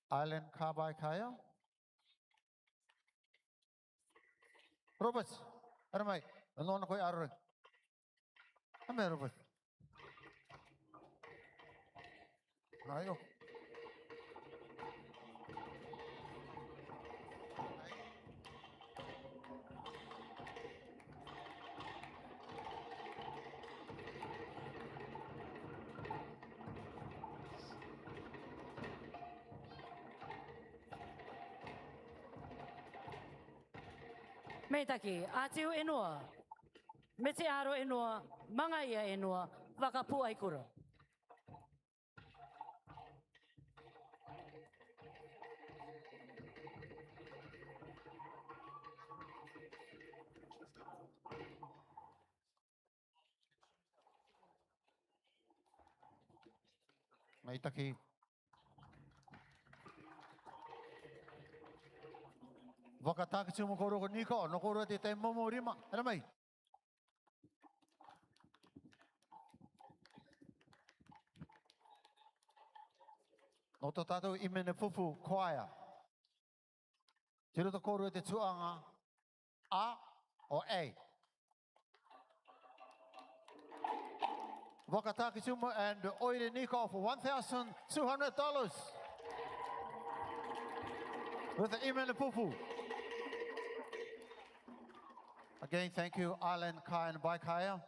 Speaker 1: Island Kabai Kaya. Robert, Armai, alone koi arre. Ame Robert. Ayo.
Speaker 4: Meitaki, atiu enua. Mete aro enua, mangaya enua, wakapu ai kura.
Speaker 1: Maitaki. Wakataki tumu koro niko, no koro te te momo rima. Era mai. No to tato imene fufu choir. Tiro to koro te tuanga A or A. Wakataki tumu and oire niko for $1,200 with the imene fufu. Again, thank you, Island Kai and Baikaya.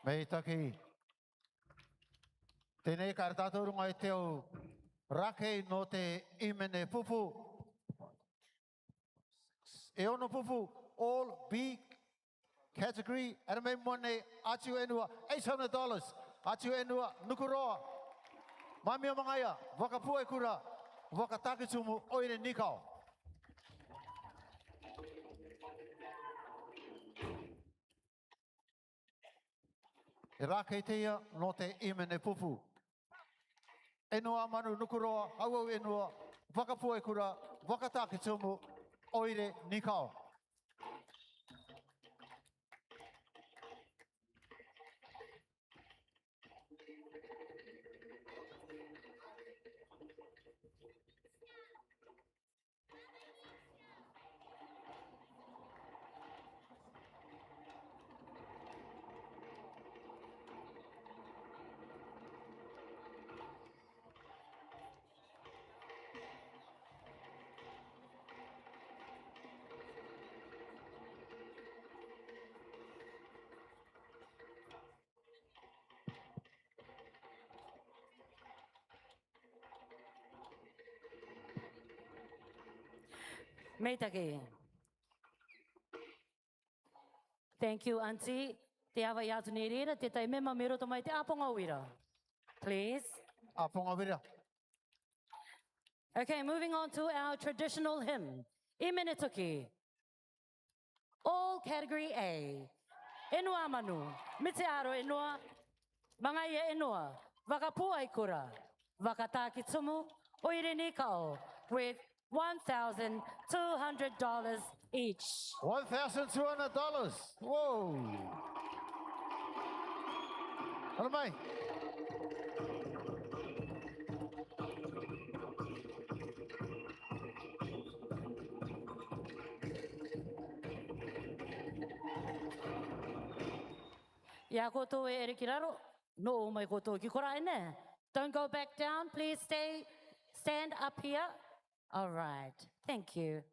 Speaker 1: Meitaki. Tēnei kartato runga I teo rake no te imene pupu. E ono pupu, all B category. Era me mone atiu enua $800. Atiu enua nukuroa. Mamia mangaya, wakapua kura, wakataki tumu oire nikau. E rake teia no te imene pupu. Enua manu nukuroa, au enua, wakapua kura, wakataki tumu oire nikau.
Speaker 4: Meitake. Thank you, Auntie. Te awa i atu nei reira, te tai mema me roto mai te aponga wira. Please.
Speaker 3: Aponga wira.
Speaker 4: Okay, moving on to our traditional hymn. I menetoki. All category A. Enua manu. Mite aro enua. Mga ia enua. Wakapu ai kura. Wakataki tumu. Oireni kao. With $1,200 each.
Speaker 3: $1,200. Whoa. Hello, mate.
Speaker 4: Ia koto e ere ki raro. No o mai koto ki kora ene. Don't go back down. Please stand up here. All right. Thank you.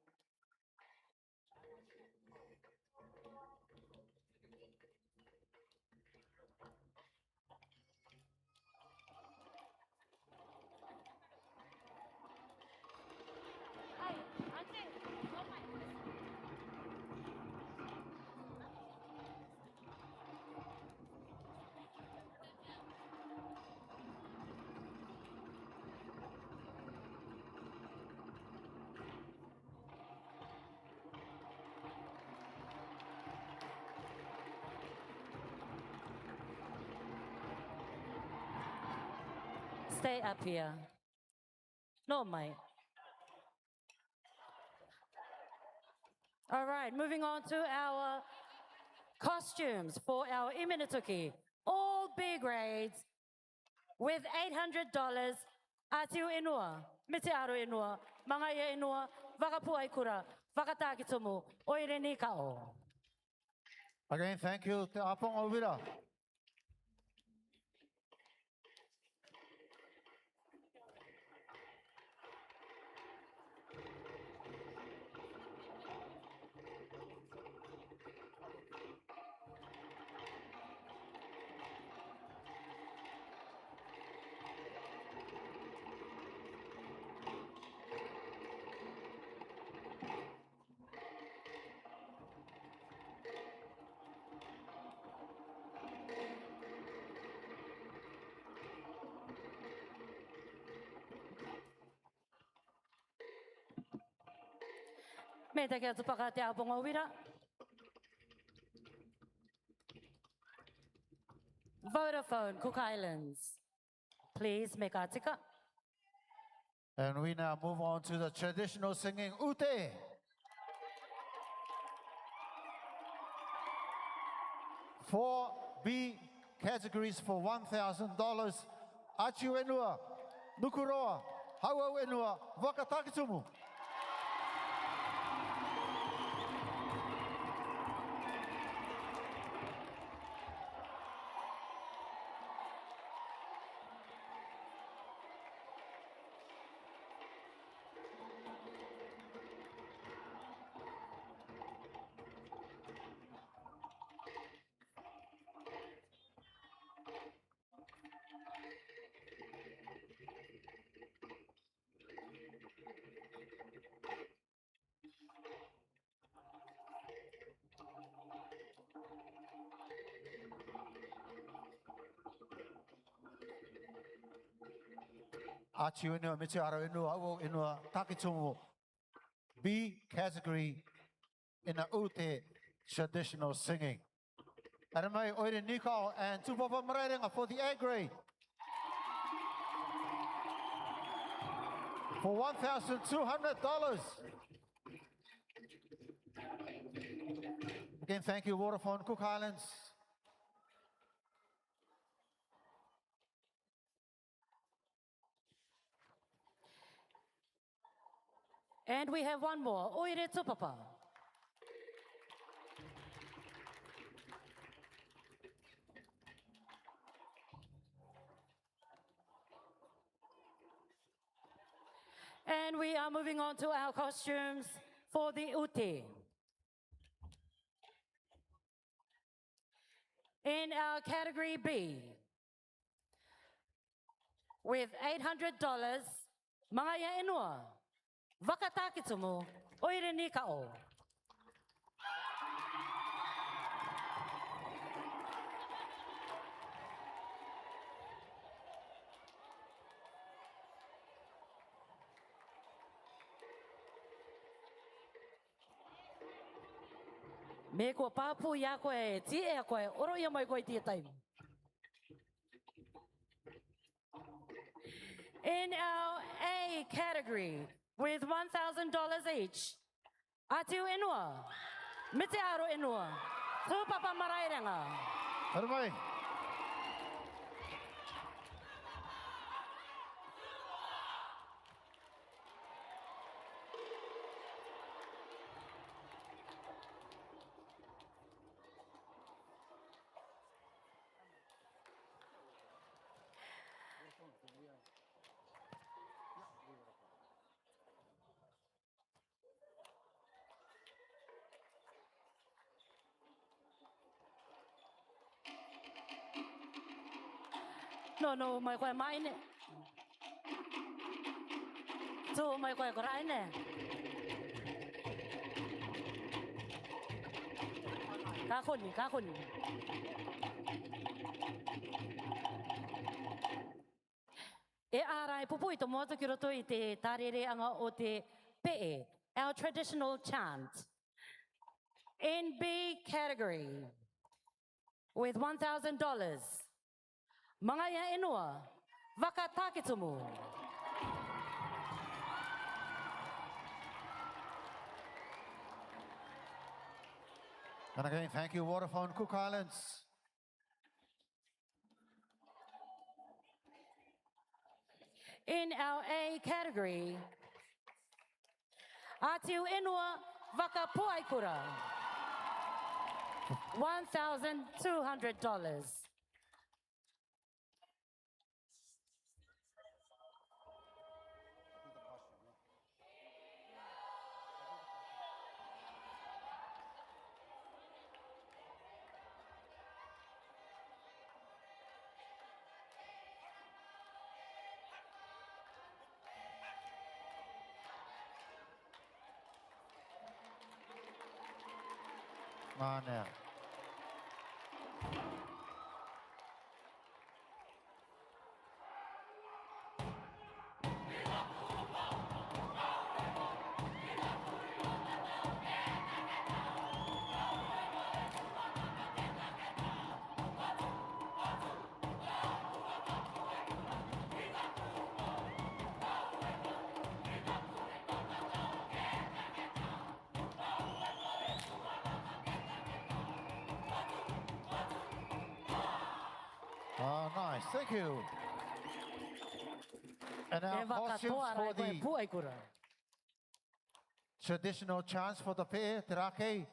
Speaker 4: Stay up here. No, mate. All right, moving on to our costumes for our iminituki. All B grades with $800. Atiu inua, mite aro inua, mga ia inua, wakapu ai kura, wakataki tumu, oire ni kao.
Speaker 3: Again, thank you to Apong Ovira.
Speaker 4: Me te kia tupaka te aponga wira. Vodafone, Cook Islands. Please make a tika.
Speaker 3: And we now move on to the traditional singing Ute. Four B categories for $1,000. Atiu Enua, Nukuroa, Hawa Enua, Wakatakitumu. Atiu Enua, Mitu Aro Enua, Hawa Enua, Takitumu. B category in the Ute traditional singing. Aramai Oire Nikau and Tupapa Mararenga for the A grade. For $1,200. Again, thank you, Vodafone Cook Islands.
Speaker 4: And we have one more, Oire Tupapa. And we are moving on to our costumes for the Uti. In our category B, with $800, mga ia inua, Wakatakitumu, Oire ni ka o. Me ko papu ya koe, ti e koe, oro ia mai koe tia taimi. In our A category, with $1,000 each, Atiu Inua, Mite Aro Inua, Tupapa Marairenga.
Speaker 1: Harmai.
Speaker 4: No, mai koe mai ne. Tu mai koe korai ne. Ka koni, ka koni. E arai pupu I to moto ki roto I te tarere anga o te pe'e, our traditional chant. In B category, with $1,000, Mangaya Inua, Waka Takitumu.
Speaker 1: And again, thank you, Waterphone Cook Islands.
Speaker 4: In our A category, Atiu Inua Waka Puaikura, $1,200.
Speaker 1: Mana. Oh, nice. Thank you. And now costumes for the traditional chants for the pair, Terake,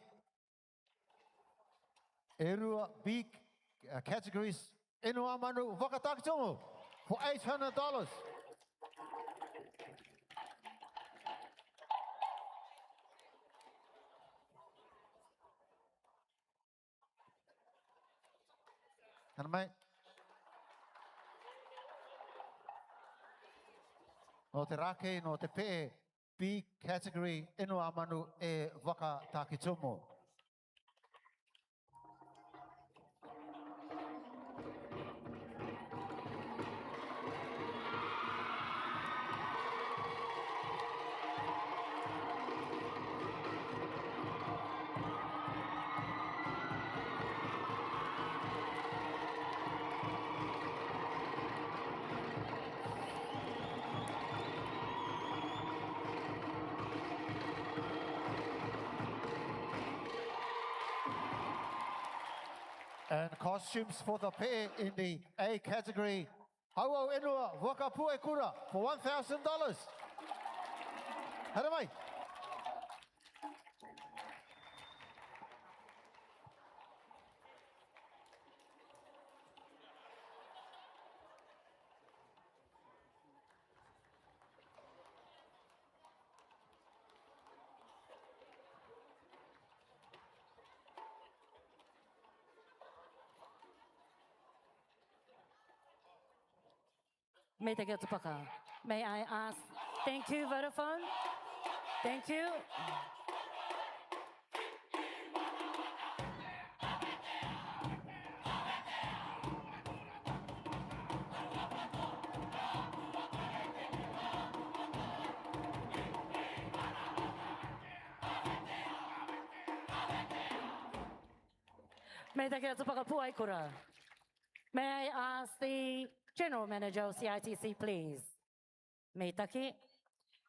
Speaker 1: Erua, big categories, Inua Manu, Wakatakitomo, for $800. And mate, no te rake, no te pe, B category, Inua Manu e Waka Takitumo. And costumes for the pair in the A category. Hauau Inua Wakapue Kura for $1,000. Haramai.
Speaker 4: May I ask, thank you, Vodafone. Thank you. May I ask the General Manager of CITC, please? Meitaki.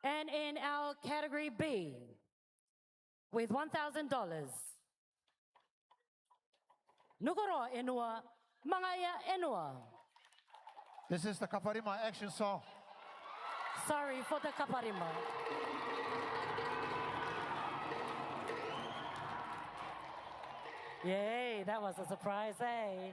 Speaker 4: And in our category B, with $1,000, Nukoro Enua, Mangaya Enua.
Speaker 3: This is the Kaparima action song.
Speaker 4: Sorry for the Kaparima. Yay, that was a surprise, eh?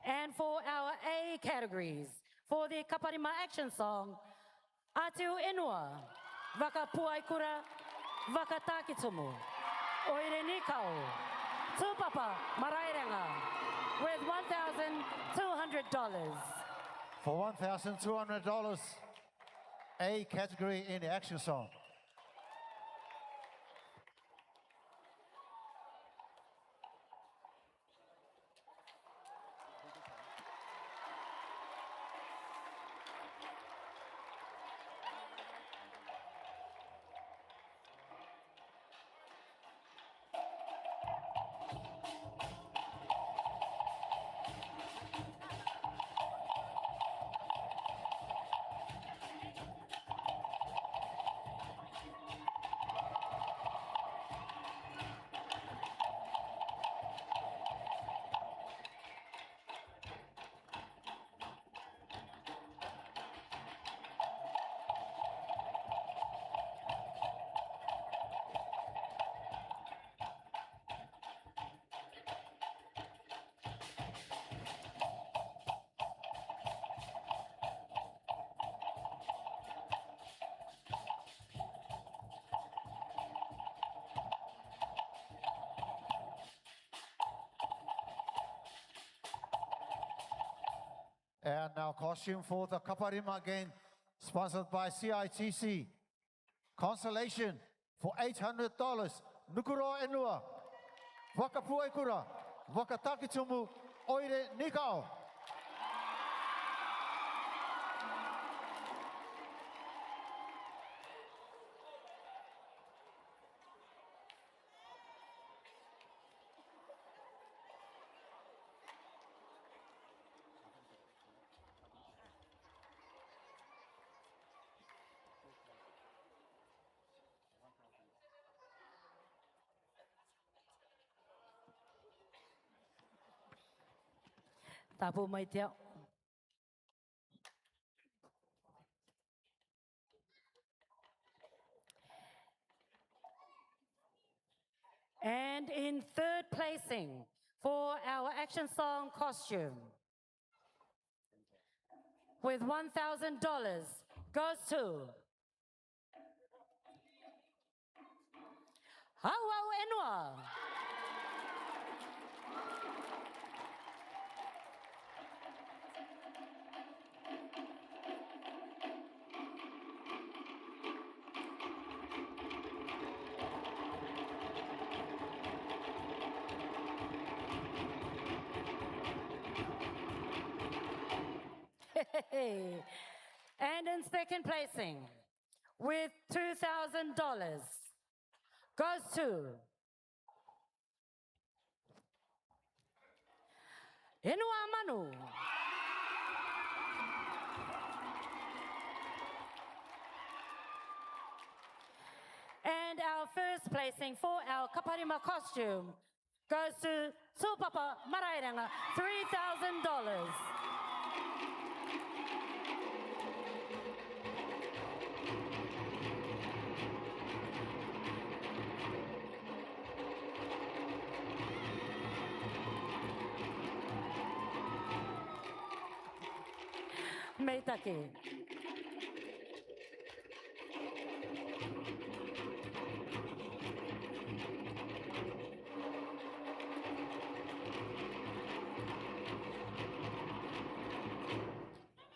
Speaker 4: And for our A categories, for the Kaparima action song, Atu Inua, Vaka Puaikura, Vaka Takitumu, Oire Nikau, Tupapa Marairenga, with $1,200.
Speaker 3: For $1,200, A category in the action song. And now costume for the Kaparima again, sponsored by CITC. Consolation for $800. Nukuro Enua, Wakapuekura, Wakatakitumu, Oire Nikao.
Speaker 4: Tapu mai teo. And in third placing for our action song costume, with $1,000 goes to Hawau Enua. And in second placing, with $2,000, goes to Inua Manu. And our first placing for our Kaparima costume goes to Tupapa Marairenga, $3,000. Meitake.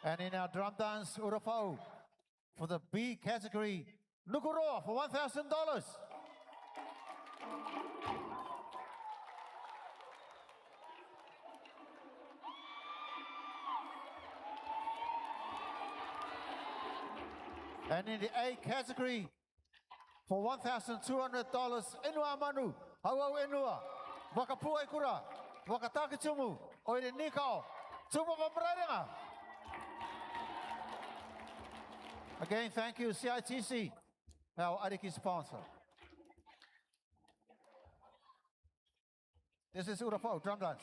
Speaker 18: And in our drum dance, Urafau, for the B category, Nukuroa for $1,000. And in the A category, for $1,200, Inua Manu, Hawau Inua, Wakapua Ikura, Wakataki Tumu, Oire Nikao, Tumu Vamraringa. Again, thank you, CITC, our Ariki sponsor. This is Urafau, drum dance.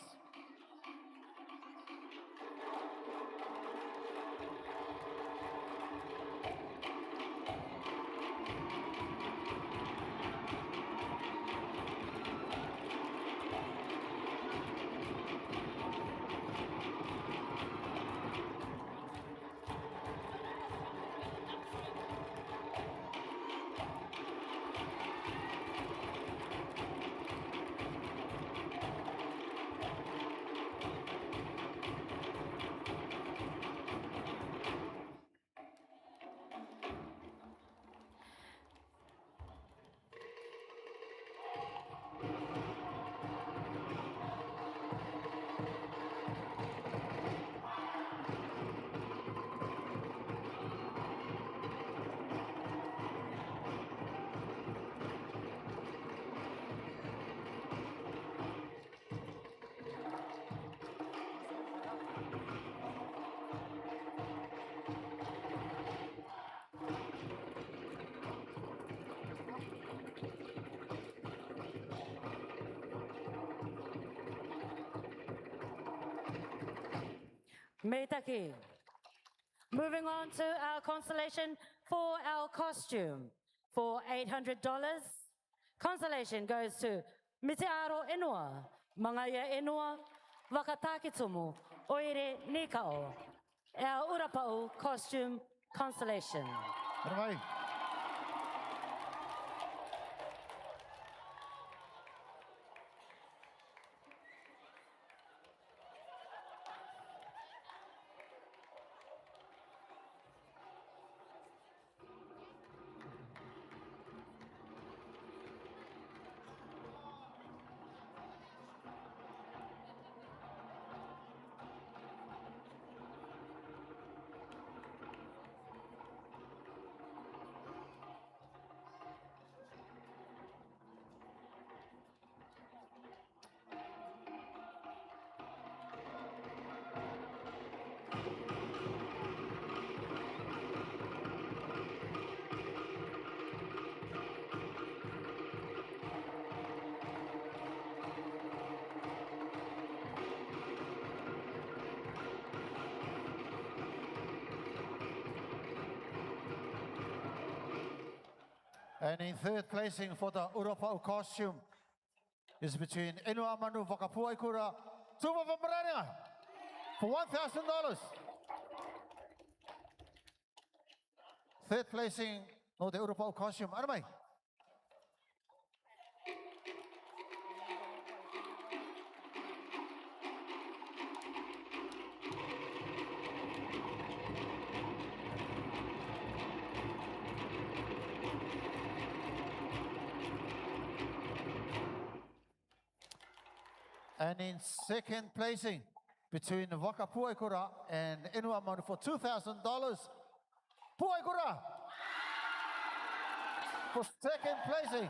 Speaker 4: Meitake. Moving on to our consolation for our costume. For $800, consolation goes to Mitiaro Inua, Mangaya Inua, Wakatakitumu, Oire Nikao. Our Urapau costume consolation.
Speaker 18: Right. And in third placing for the Urapau costume is between Inua Manu Wakapua Ikura, Tuma Vamraringa, for $1,000. Third placing for the Urapau costume, Armai. And in second placing, between Wakapua Ikura and Inua Manu for $2,000, Pua Ikura for second placing.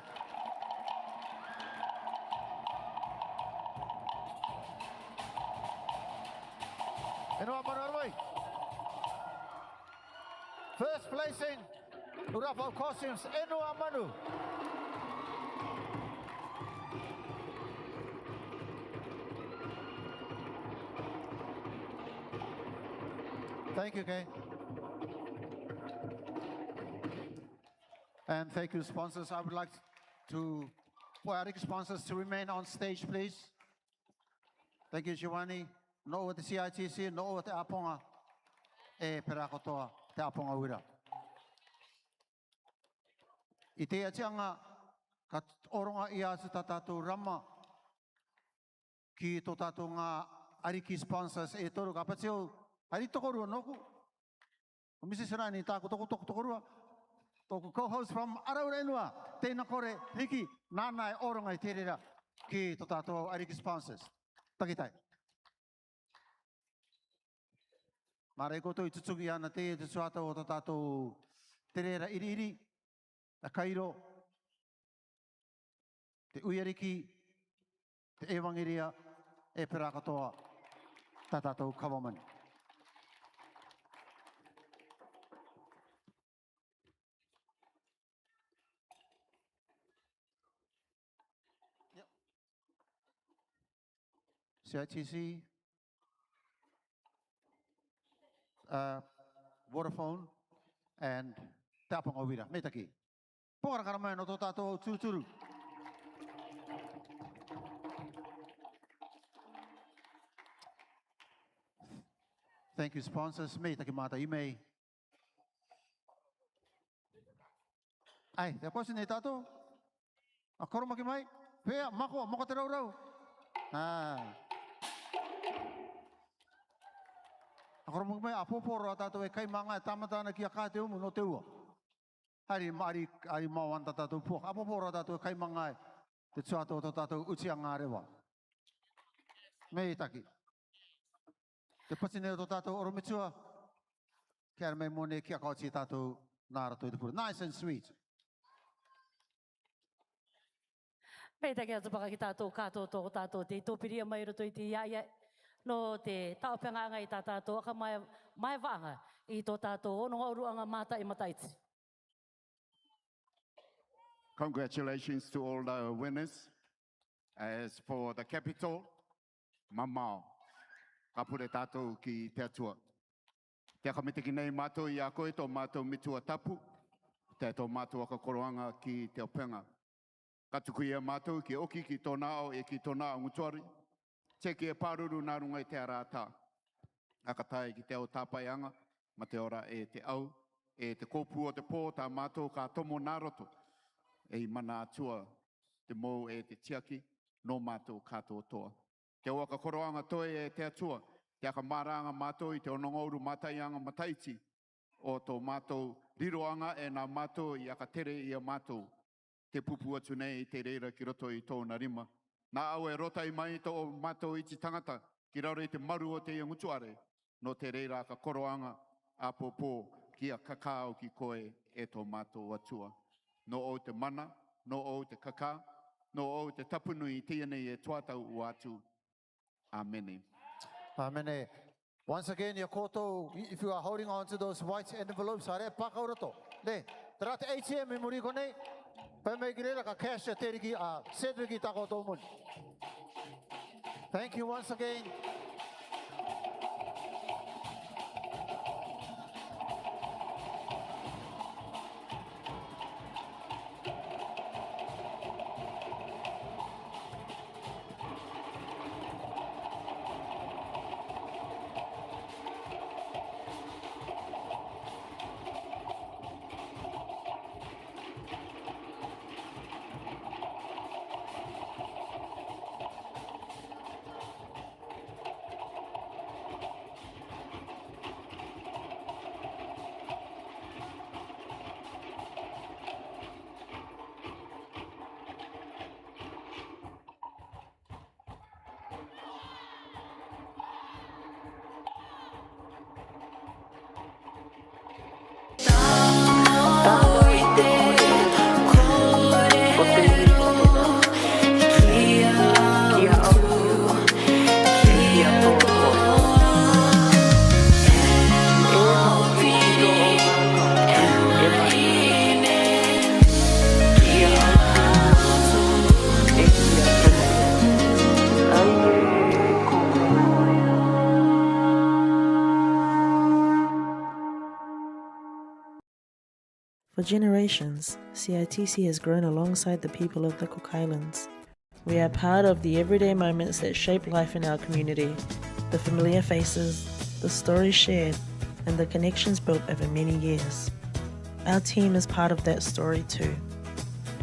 Speaker 18: Inua Manu Armai. First placing, Urapau costumes, Inua Manu. Thank you, Kay. And thank you, sponsors. I would like to, for our sponsors to remain on stage, please. Thank you, Giovanni. No with the CITC, no with the Aponga.
Speaker 1: e pera kotoa te aponga uira. I te atianga ka oronga ia se tātou rama ki tō tātou ngā ariki sponsors e toru ka pateo ari tokorua noku. O misi Serani tāku tokorua. Tōku co-host from Araurenua, tēnā kore hiki nānai oronga i terera ki tō tātou ariki sponsors. Takitai. Mārei koto i tutuki ana te tuata o tō tātou terera iri, a kairo, te uiariki, te ewangiria, e pera katoa, tā tātou kawamani. CITC, Vodafone, and Tapanga Wira. Metaki. Pora karamai no tō tātou tūturu. Thank you, sponsors. Metaki mata imei. Ai, te kosi nei tātou? A koromaki mai? Pea, mako te rau. A koromaki mai, a poporo a tātou e kaimanga e tamatana ki a kā te umu no te ua. Ari mawanta tātou puak. A poporo a tātou e kaimanga e te tuato o tātou utia ngā rewa. Mei taki. Te patine o tātou oromitua, kia mei mone kia kauti tātou nāra toi te pura. Nice and sweet.
Speaker 4: Pei taki atu paka ki tātou kātou tō tātou te tōpiria mai roto i te iaia no te taopenga i tā tātou aka mai vanga i tō tātou ono auruanga mata i mataiti.
Speaker 16: Congratulations to all the winners. As for the capital, Mamao, kapure tātou ki te atua. Te akamitiki nei mātou i a koe tō mātou mitua tapu, te tō mātou aka koroanga ki te openga. Katuku ia mātou ki oki ki tōna o e ki tōna o ngutuari. Te ki e pāruru nā runga i te arata. Akatai ki te o tāpaianga, ma te ora e te au, e te kōpū o te pō tā mātou ka tomo nā roto. E mana atua te mou e te tiaki, no mātou kātou toa. Te waka koroanga toi e te atua, te aka māranga mātou i te onongouru mātaianga mataiti, o tō mātou riroanga e nā mātou i aka tere i a mātou. Te pupu atu nei i te reira ki roto i tōna rima. Nā au e rota i mai tō mātou iti tangata, ki raure i te maru o te iangutuare, no te reira ka koroanga a pōpō ki a kakao ki koe e tō mātou atua. No o te mana, no o te kaka, no o te tapunui i tianei e tuatau u atu. Amene.
Speaker 18: Amene. Once again, your koto, if you are holding on to those white envelopes, are pakaurato. Le, trate ATM i muri kone, pemegirela ka cash teriki a sedriki takoto mun. Thank you once again.
Speaker 5: For generations, CITC has grown alongside the people of the Cook Islands. We are part of the everyday moments that shape life in our community, the familiar faces, the stories shared, and the connections built over many years. Our team is part of that story too.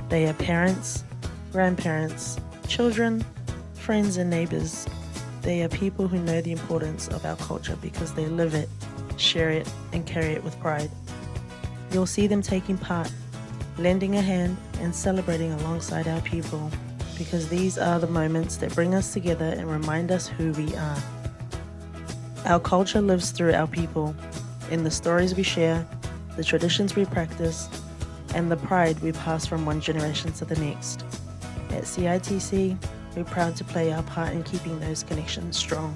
Speaker 5: They are parents, grandparents, children, friends and neighbours. They are people who know the importance of our culture because they live it, share it and carry it with pride. You'll see them taking part, lending a hand and celebrating alongside our people because these are the moments that bring us together and remind us who we are. Our culture lives through our people, in the stories we share, the traditions we practice, and the pride we pass from one generation to the next. At CITC, we're proud to play our part in keeping those connections strong,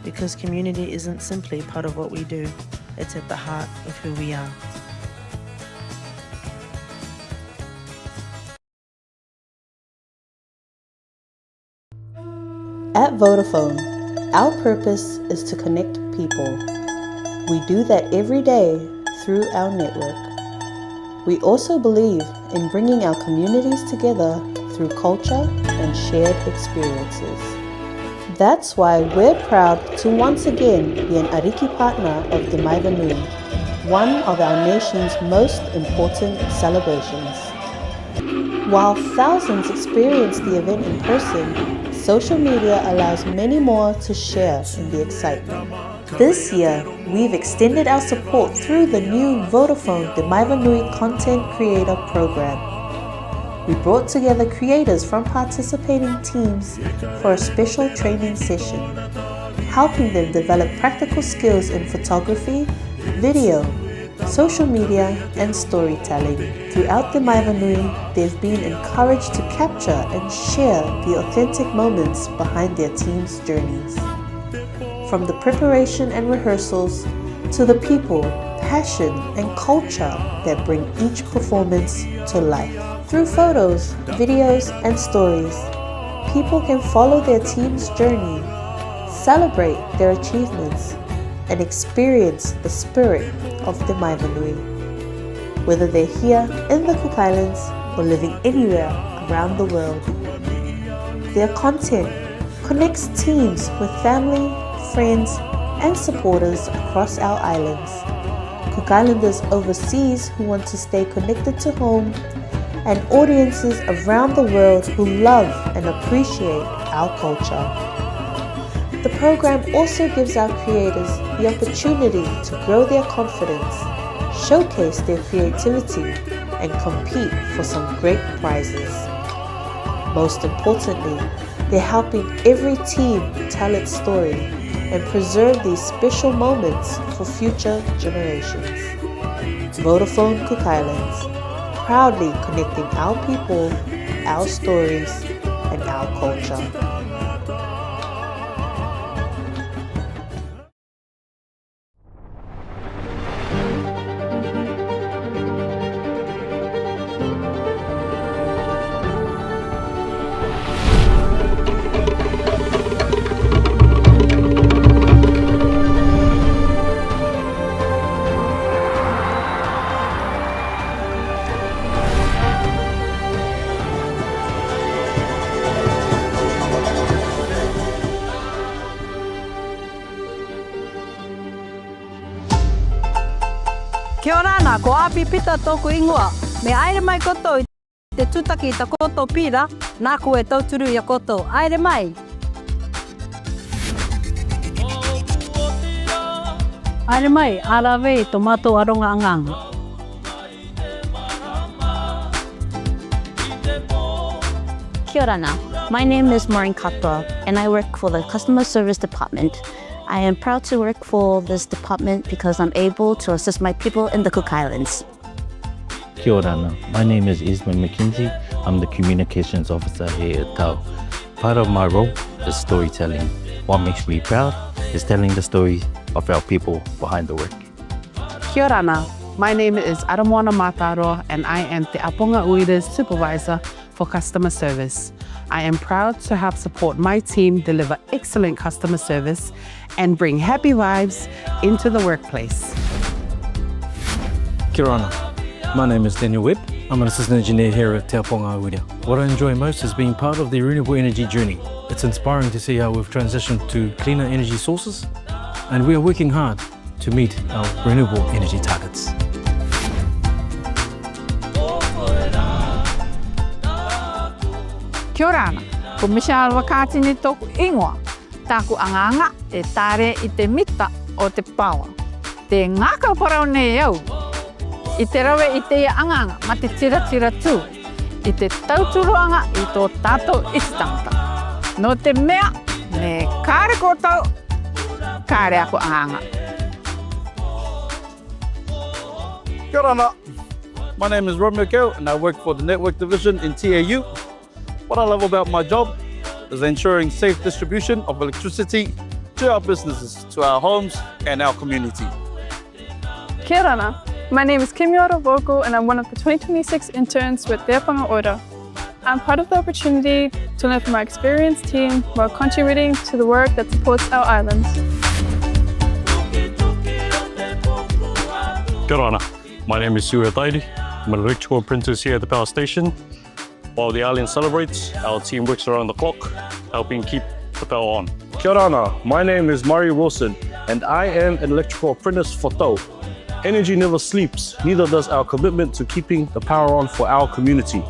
Speaker 5: because community isn't simply part of what we do, it's at the heart of who we are.
Speaker 6: At Vodafone, our purpose is to connect people. We do that every day through our network. We also believe in bringing our communities together through culture and shared experiences. That's why we're proud to once again be an Ariki partner of the Maeva Nui, one of our nation's most important celebrations. While thousands experience the event in person, social media allows many more to share in the excitement. This year, we've extended our support through the new Vodafone the Maeva Nui Content Creator Program. We brought together creators from participating teams for a special training session, helping them develop practical skills in photography, video, social media, and storytelling. Throughout the Maeva Nui, they've been encouraged to capture and share the authentic moments behind their team's journeys. From the preparation and rehearsals to the people, passion, and culture that bring each performance to life. Through photos, videos, and stories, people can follow their team's journey, celebrate their achievements, and experience the spirit of the Maeva Nui. Whether they're here in the Cook Islands or living anywhere around the world. Their content connects teams with family, friends, and supporters across our islands. Cook Islanders overseas who want to stay connected to home, and audiences around the world who love and appreciate our culture. The program also gives our creators the opportunity to grow their confidence, showcase their creativity, and compete for some great prizes. Most importantly, they're helping every team tell its story and preserve these special moments for future generations. Vodafone Cook Islands, proudly connecting our people, our stories, and our culture.
Speaker 7: Kia ora ana, ko api pita tōku ingoa. Me aere mai koto I te tutaki I ta koto pira, nā koe tauturu I a koto. Aere mai! Aere mai, arawe I tō mātou aronga anganga.
Speaker 8: Kia ora ana. My name is Maureen Katwa, and I work for the Customer Service Department. I am proud to work for this department because I'm able to assist my people in the Cook Islands.
Speaker 9: Kia ora ana. My name is Isman McKenzie. I'm the Communications Officer here at Tau. Part of my role is storytelling. What makes me proud is telling the story of our people behind the work.
Speaker 10: Kia ora ana. My name is Maeva Nui, and I am Te Aponga Uira's Supervisor for Customer Service. I am proud to help support my team deliver excellent customer service and bring happy vibes into the workplace.
Speaker 11: Kia ora ana. My name is Daniel Webb. I'm an assistant engineer here at Te Aponga Uira. What I enjoy most is being part of the renewable energy journey. It's inspiring to see how we've transitioned to cleaner energy sources, and we are working hard to meet our renewable energy targets.
Speaker 12: Kia ora ana, ko Michelle Wakatini tōku ingoa. Tāku anganga e tāre I te mita o te pawa. Te ngākau parau nei au. I te rawe I te ia anganga ma te tira tū. I te tauturuanga I tō tātou ititangata. No te mea, me kāre kōtau, kāre ako anganga.
Speaker 15: Kia ora ana. My name is Romeo Keo and I work for the network division in TAU. What I love about my job is ensuring safe distribution of electricity to our businesses, to our homes and our community.
Speaker 13: Kia ora ana. My name is Kimiora Voko and I'm one of the 2026 interns with Te Apanga Ora. I'm part of the opportunity to learn from our experienced team while contributing to the work that supports our islands.
Speaker 14: Kia ora ana. My name is Sue Tairi. I'm an electrical apprentice here at the power station. While the island celebrates, our team works around the clock, helping keep the power on.
Speaker 15: Kia ora ana. My name is Murray Wilson and I am an electrical apprentice for TAU. Energy never sleeps, neither does our commitment to keeping the power on for our community.